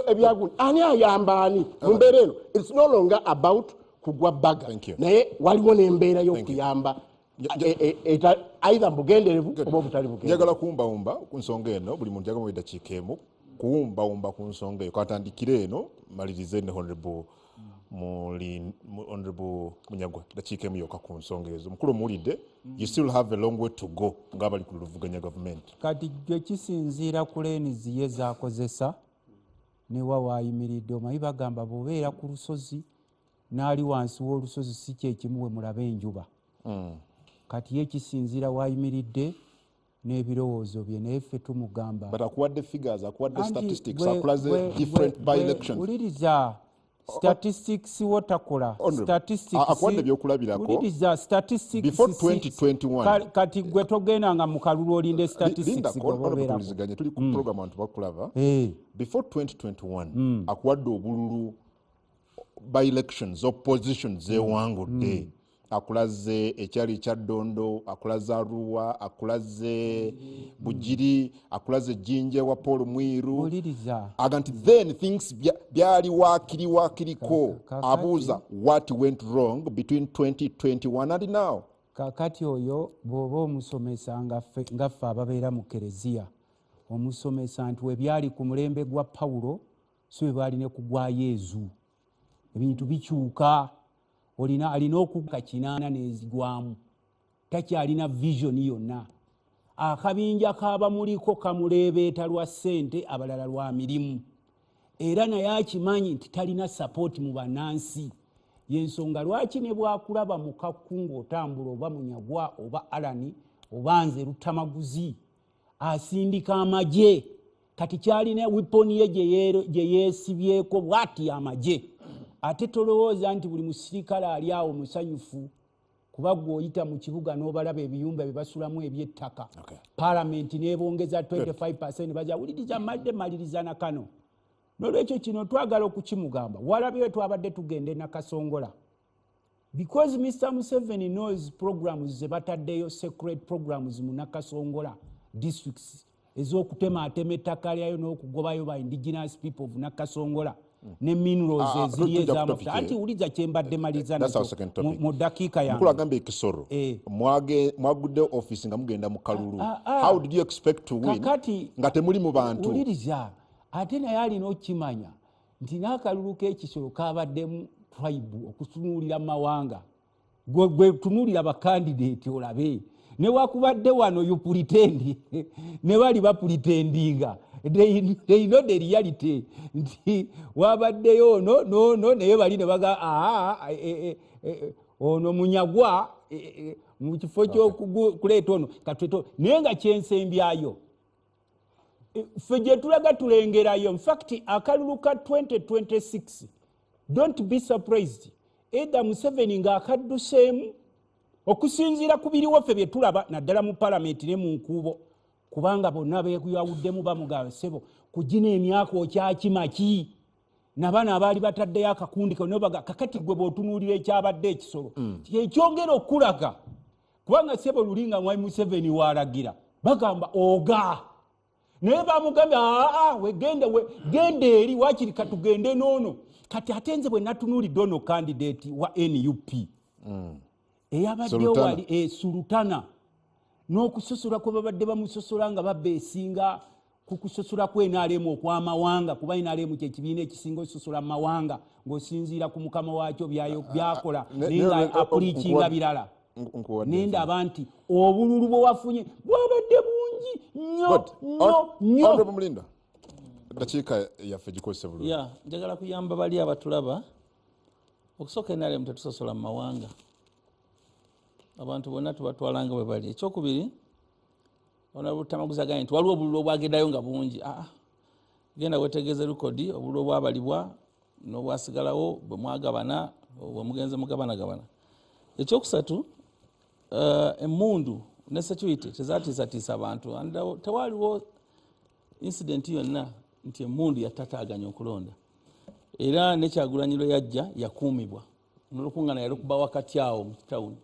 ebyagundi ani ayamba ani mu mbeera eno it's no longer about kugwa baga naye waliwo n'embeera y'okuyamba either mbugenderevu oba obutali bugenderevu. Njagala kuwumbawumba ku nsonga eno buli muntu yagamba eddakiika emu kuwumbawumba ku nsonga eyo katandikire eno malirize ne honorable Munyagwa dakiika emu yokka ku nsonga ezo mukulu muwulidde you still have a long way to go ng'abali ku luvuganya gavumenti kati gwe kisinziira ku leenizi ye zaakozesa ne wawaayimiridde omanyi bagamba bw'obeera ku lusozi n'ali wansi w'olusozi si kyekimu we mulaba enjuba kati ye kisinziira waayimiridde n'ebirowoozo bye naye ffe tumugamba but akuwadde figures akuwadde statistics akulaze different by elections uliriza statistics wotakola statistics akuwadde ebyokulabirako uliriza statistics before 2021 kati gwe togendanga mu kalulu olinde statistics gwe tuli ku program abantu bakulaba before 2021 akuwadde obululu by elections opposition zewangudde akulaze ekyali ekya Ddondo akulaze Arua akulaze Bugiri akulaze Jinje wa Paul Mwiru aganti then things byali wakiriko abuuza what went wrong between 2021 and now kakati oyo bw'oba omusomesa ngaffe ababeera mu kereziya omusomesa nti we byali ku mulembe gwa Pawulo so bwe baali ne ku gwa Yezu ebintu bikyuka alina okuka 8 n'ezigwamu takyalina vision yonna akabinja kaaba muliko kamuleebeeta lwa ssente abalala lwa mirimu era naye akimanyi nti talina support mu bannansi yensonga lwaki ne bwakulaba mu kakku ng'otambula oba Munyagwa oba Alani oba nze Lutamaguzi asindika amagye kati kyalina wiponi ye gye yeesibyeko bw'ati amagye ate tolowooza nti buli musirikale ali awo musanyufu kuba gw'oyita mu kibuga n'obalaba ebiyumba bye basulamu eby'ettaka palamenti n'ebongeza 25% baja wuliriza madde maliriza na kano n'olwekyo kino twagala okukimugamba walabye twabadde tugende na Kasongola because Mr. Museveni knows programs ze bataddeyo secret programs mu Nakasongola districts ez'okutemaatema ettaka lyayo n'okugobayo ba indigenous people of Nakasongola ne minerals eziri ez'amafuta anti uliza kyembadde maliza mu dakiika yange mukulu agamba ekisoro mwagudde office nga mugenda mu kalulu how did you expect to win nga temuli mu bantu uliriza ate naye alina okimanya nti n'akalulu k'ekisoro kabaddemu tribe okutunuulira mawanga gwe tunuulira bakandidate olabe ne wakubadde wano you pretend ne bali bapretendinga they know the reality nti wabaddeyo no naye bali ne baga ono Munyagwa mu kifo ky'okuleeta ono katweto naye nga kyensembyayo ffe gye tulaga tulengerayo in fact akalulu ka 2026 don't be surprised either Museveni ng'akadduseemu okusinziira ku biriwo ffe bye tulaba naddala mu palamenti ne mu nkuubo kubanga bonna beekuyawuddemu bamugamba ssebo kugina emyaka okyakimaki nabana abaali bataddeyo akakundi konobaga kakati gwe bw'otunuulira ekyabadde ekisolo ekyongera okulaga kubanga ssebo lulinga mwai Museveni waalagira bagamba oga naye bamugambye genda eri wakiri katugende noono kati ate nze bwe natunuulidde ono candidate wa NUP eyabaddeyo wali Sultana n'okusosola kwe babadde bamusosola nga babeesinga ku kusosola kwe NRM okw'amawanga kuba NRM kyekibiina ekisinga ososola mu mawanga ng'osinziira ku mukama waakyo byakola naye nga apuliikinga birala nendaba nti obululu bwe wafunye bwabadde bungi nnyo Mulinda dakiika yaffe gikozese bulungi njagala kuyamba bali abatulaba okusooka NRM tetusosola mu mawanga abantu bonna tubatwalanga bwe bali ekyokubiri onabutamaguza gani nti waliwo obululu obwagendayo nga bungi genda wetegeeze rekodi obululu obwabalibwa n'obwasigalawo bwe mwagabana bwe mugenze mugabanagabana ekyokusatu emmundu ne security tezatiisatiisa abantu tewaliwo incident yonna nti emmundu yatataaganya okulonda era nekyagulanyiro yajja yakuumibwa n'olukuŋŋaana yalukuba wakati awo mu kitawuni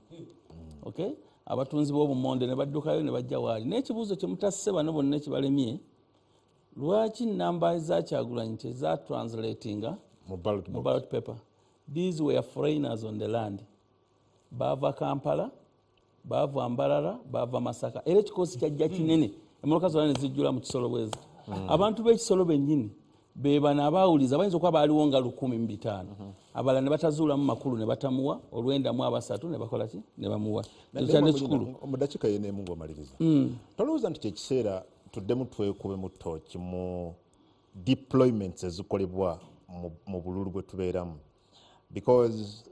okay abatunzi b'obumonde ne baddukayo ne bajja waali n'ekibuuzo kye mutasse bano bonna ekibalemye lwaki namba ezakyagulanyi tezatranslatinga mu ballot paper these were foreigners on the land baava Kampala baava Mbarara baava Masaka era ekikoosi kyajja kinene emmotoka zonna ne zijjula mu kisolo bwezi abantu b'ekisolo bennyini be bano abaawuliza bayinza okuba baaliwo nga 1,500 abalala ne batazuulamu makulu ne batamuwa olwendamu 3 ne bakola ki ne bamuwa ekyali ekikulu mu dakiika y'emu ng'omaliriza tolowooza nti kyekiseera tuddemu twekube mu ttooki mu deployments ezikolebwa mu bululu bwe tubeeramu because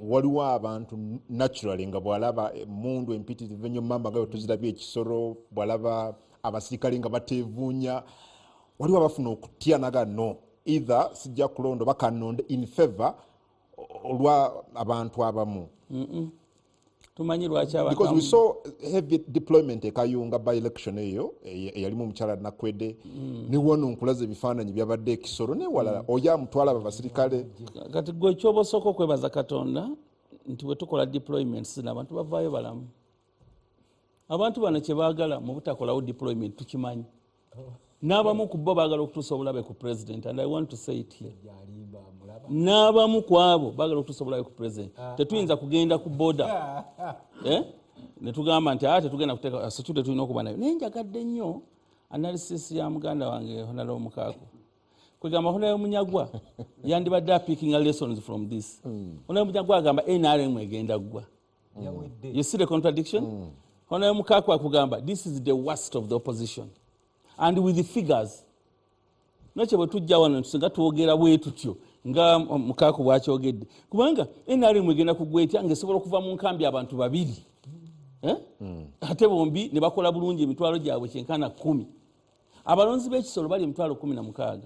waliwo abantu naturally nga bw'alaba emmundu empitirivu ennyo mamba nga tuzirabye ekisolo bw'alaba abasirikale nga bateevuunya waliwo abafuna okutya nagano either sijja kulonda bakanonde in favor olwa abantu abamu tumanyi lwaki abantu because we saw heavy deployment ekayunga by election eyo eyalimu omukyala Nakwede ne wono nkulaza ebifaananyi byabadde ekisolo ne walala oya mutwala abasirikale kati gwe ekyoba osooka okwebaza Katonda nti bwe tukola deployments n'abantu bavaayo balamu abantu bano kye baagala mu butakolawo deployment tukimanyi n'abamu ku bo baagala okutuusa obulabe ku president and I want to say it here n'abamu ku abo baagala okutuusa obulabe ku president tetuyinza kugenda ku border ne tugamba nti tetugenda kuteeka security tulina okuba nayo naye njagadde nnyo analysis ya muganda wange Honalo Mukaako kwegamba Honalo Munyagwa yandibadde apicking lessons from this Honalo Munyagwa agamba NRM egenda ggwa you see the contradiction Honalo Mukaako akugamba this is the worst of the opposition and with the figures nakye bwe tujja wano tusinga twogera bwe tutyo nga Mukaako bwakyogedde kubanga NRM egenda kugwa etya ng'esobola okuva mu nkambi abantu babiri ate bombi ne bakola bulungi emitwalo gyabwe kyenkana 10 abalonzi b'ekisolo bali emitwalo 16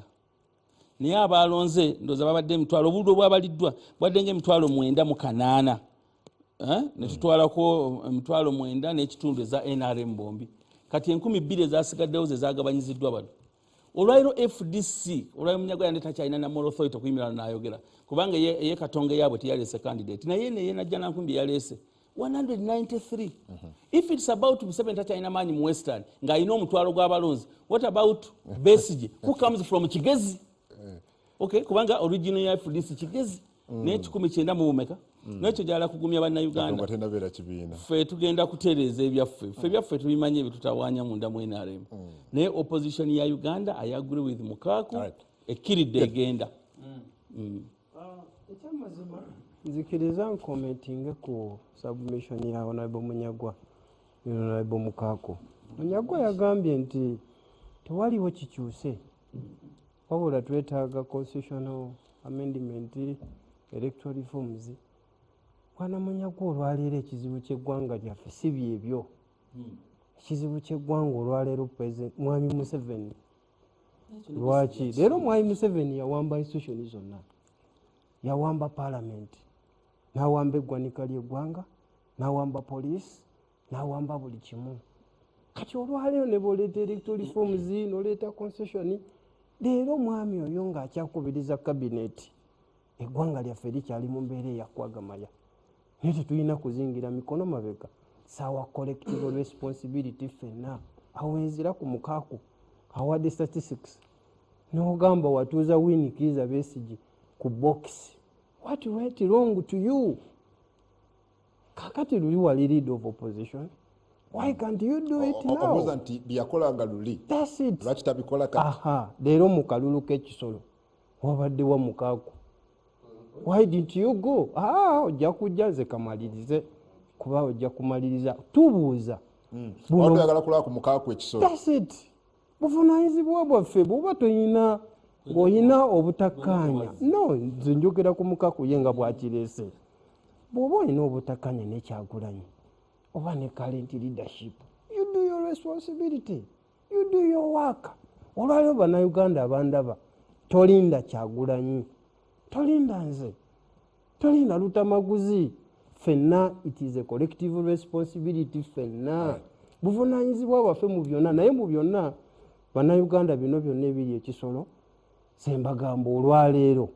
naye abalonze ndooza babadde emitwalo obululu obwabaliddwa bwadde ng'emitwalo 9 ne tutwalako emitwalo 9 n'ekitundu eza NRM bombi kati 2,000 ezasigaddewo ze zagabanyiziddwa bano olwaliro FDC olwaliro Munyagwa yandi takyalina na moral authority okuyimirana n'ayogera kubanga ye Katonga yaabwe teyaleese candidate naye neye najja nankumbi yaleese 193 if it's about Museveni takyalina maanyi mu Western ng'alina omutwalo gw'abalonzi what about Besigye who comes from Kigezi okay kubanga original ya FDC Kigezi naye 19 mu bumeka nekyo gyala kugumya bannayuganda ffe tugenda kutereeza ebyaffe tubimanyi ebitutawaanya munda mu NRM naye opposition ya Uganda I agree with Mukaako ekkiridde egenda ekyamazima nzikiriza nkomentinge ku submission ya Honorable Munyagwa Honorable Mukaako Munyagwa yagambye nti tewaliwo kikyuse wabula twetaaga constitutional amendment electoral reforms Bwana Munyagwa olwaleero ekizibu ky'eggwanga lyaffe si byebyo ekizibu ky'eggwanga olwaleero president Mwami Museveni lwaki leero Mwami Museveni yawamba institution zonna yawamba parliament n'awamba eggwanika ly'eggwanga n'awamba police n'awamba buli kimu kati olwaleero ne boleeta electoral reforms noleeta concession leero mwami oyo ng'akyakubiriza kabineeti eggwanga lyaffe likyali mu mbeera eyakwagamaya naye tetulina kuzingira mikono mabega sawa collective responsibility ffenna awenzira ku mukaaku awadde statistics n'ogamba watuuza Winnie Besigye ku box what went wrong to you kakati luli wali leader of opposition why can't you do it now obuuza nti byakolanga luli that's it lwaki tabikola kati aha leero mu kalulu k'ekisolo wabaddewa mukaaku why didn't you go ojja kujja nze kamalirize kuba ojja kumaliriza tubuuza oyagala kulaba ku mukaaku ekisolo that's it buvunaanyizibwa bwaffe bw'oba toyina ng'oyina obutakkaanya no nze njogera ku mukaaku ye nga bwakireese bw'oba olina obutakkaanya n'ekyagulanyi oba ne current leadership you do your responsibility you do your work olwaliwo bannayuganda abandaba tolinda Kyagulanyi tolinda nze tolinda Lutamaguzi ffenna it is a collective responsibility ffenna buvunaanyizibwa bwaffe mu byonna naye mu byonna bannayuganda bino byonna ebiri ekisolo sembagamba olwaleero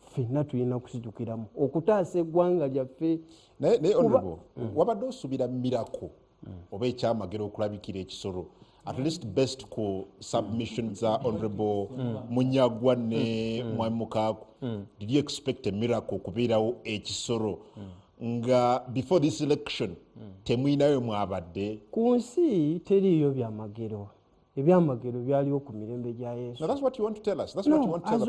ffenna tulina kusitukiramu okutaasa eggwanga lyaffe naye honorable wabadde osuubira mirako oba ekyamagero okulabikira ekisolo at least best ku submission za honorable Munyagwa ne Mwami Mukaaku did you expect a miracle okubeerawo ekisolo nga before this election temwinayo mwabadde ku nsi teriiyo byamagero ebyamagero byaliwo ku mirembe gya Yesu. No, that's what you want to tell us. That's what you want to tell us.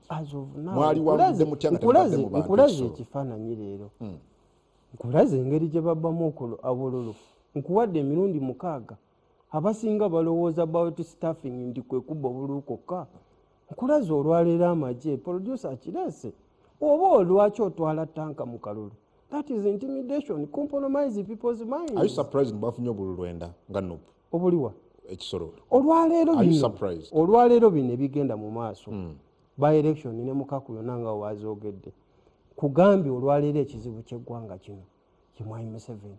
As of now, mwali wabudde mutyanga tebadde mu bantu. Nkulaze ekifaananyi leero. Nkulaze engeri gye babbamu abololo. Nkuwadde emirundi 6. Abasinga balowooza about staffing ndi kwe kubba obululu kokka. Nkulaze olwaleero amagye producer akireese. Oba olwaki otwala tanka mu kalulu. That is intimidation. Compromise people's minds. Are you surprised bafunye obululu enda nga NUP? Obuliwa ekisolo olwaleero bino ebigenda mu maaso by election ne Mukaku yonna nga wazoogedde kugambye olwaleero ekizibu ky'eggwanga kino kimwami Museveni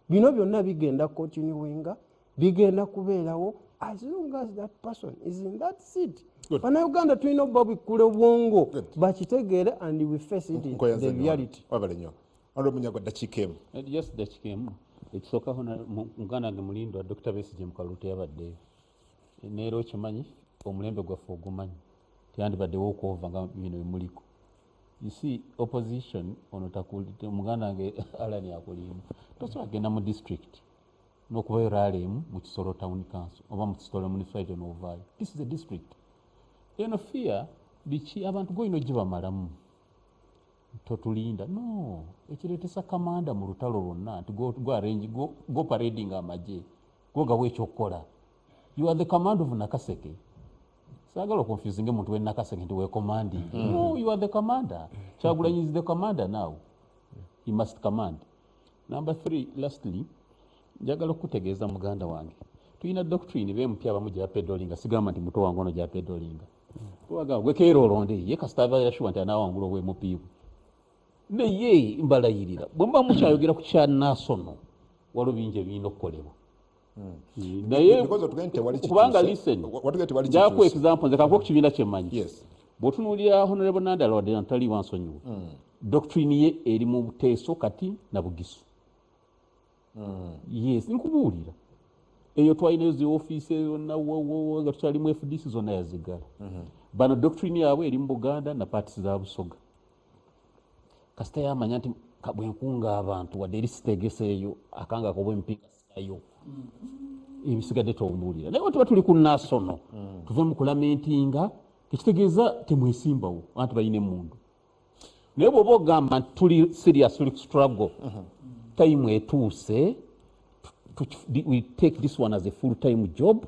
bino byonna bigenda continuinga bigenda kubeerawo as long as that person is in that seat. Bannayuganda tulina obba bikkula obwongo bakitegeere and we face it in the reality. Just dakiika emu ekisooka muganda wange mulindwa Dr. Besigye mu kalulu teyabaddeyo neero okimanyi omulembe gwaffe ogumanyi teyandibaddewo okwova nga bino bimuliko. You see opposition ono takulite muganda wange alani akulimba tosobola kugenda mu district n'okubayo rally emu mu Kisoro Town Council oba mu Kisoro Municipality n'ovaayo. This is a district. Eno fear biki abantu goyino gibamalamu totulinda no ekireetesa kamanda mu lutalo lwonna nti go arrange go parading amagye gogawo ekyokukola. You are the command of Nakaseke. Sagala confusing omuntu we Nakaseke nti we commanding. No, you are the commander. Kyagulanyi is the commander now. He must command. Number 3, lastly, njagala okutegeeza muganda wange tuyina doctrine bempya abamu gya pedolinga sigamba nti muto wange ono gya pedolinga tuwaga gwe keero olonde ye kasitava yashuwa nti anaawangula obwemupiivu naye mbalayirira bwe mba mukyayogera ku kya nasono waliwo bingi ebirina okukolebwa naye kubanga listen jaku example nze kakuwa ku kibiina kyemmanyi bw'otunuulira honorable Nandala wadde ntali wansonyiwa doctrine ye eri mu buteeso kati na bugisu. Yes, nkubuulira eyo twalinayo zi office yonna nga tukyalimu FDC zonna yazigala bano doctrine yaabwe eri mu Buganda na parties za Busoga kasita yamanya nti bwenkunga abantu wadde eri sitegeseeyo akanga akobwa empinga sitayo ebisigadde tombuulira naye tuba tuli ku nasono tuve mu kulamentinga ekitegeeza temwesimbawo anti balina emundu naye bw'oba ogamba nti tuli serious tuli struggle time etuuse we take this one as a full-time job.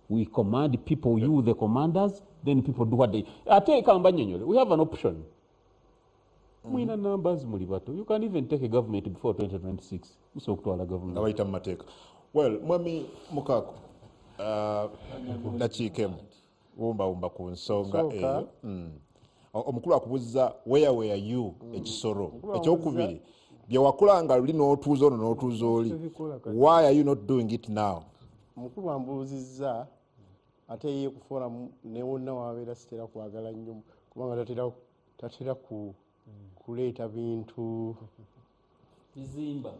We command people, you the commanders, then people do what they... Ate kamba nyonyole, we have an option. Mwina numbers mulibato. You can even take a government before 2026. Muso kutwala government. Nawaita mateka. Well, Mwami Mukaaku, nakiikemu wumba ku nsonga eyo. Omukulu akubuuza where were you ekisoro. Ekyokubiri bye wakolanga luli n'otuuza ono n'otuuza oli. Why are you not doing it now? Mukulu ambuuzizza ate ye ku forum ne wonna wabeera sitera kwagala nnyo kubanga tatera kuleeta bintu bizimba.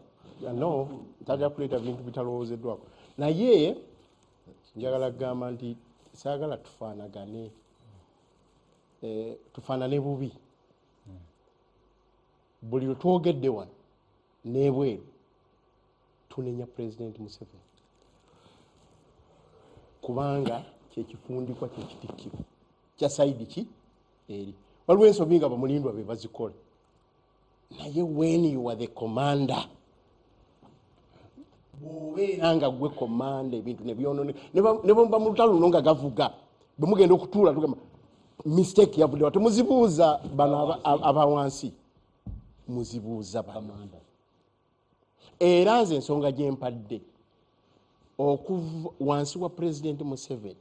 No, tatera kuleeta bintu bitalowoozeddwako. Naye njagala kugamba nti saagala tufaanagane. Tufaanane bubi. Buli lwe twogedde wano n'ebweru tunenya President Museveni. Kubanga kyekifundikwa kyekitikkiro kya sayidi ki eri. Waliwo ensobi nga bamulindwa be bazikola. Naye when you are the commander, bw'obeera nga gwe commander ebintu ne byonone ne bamba mu lutalo luno nga gavuga bwe mugenda okutuula tugamba mistake yavuddewa temuzibuuza bano abawansi muzibuuza bano. Era nze ensonga gye mpadde okuva wansi wa President Museveni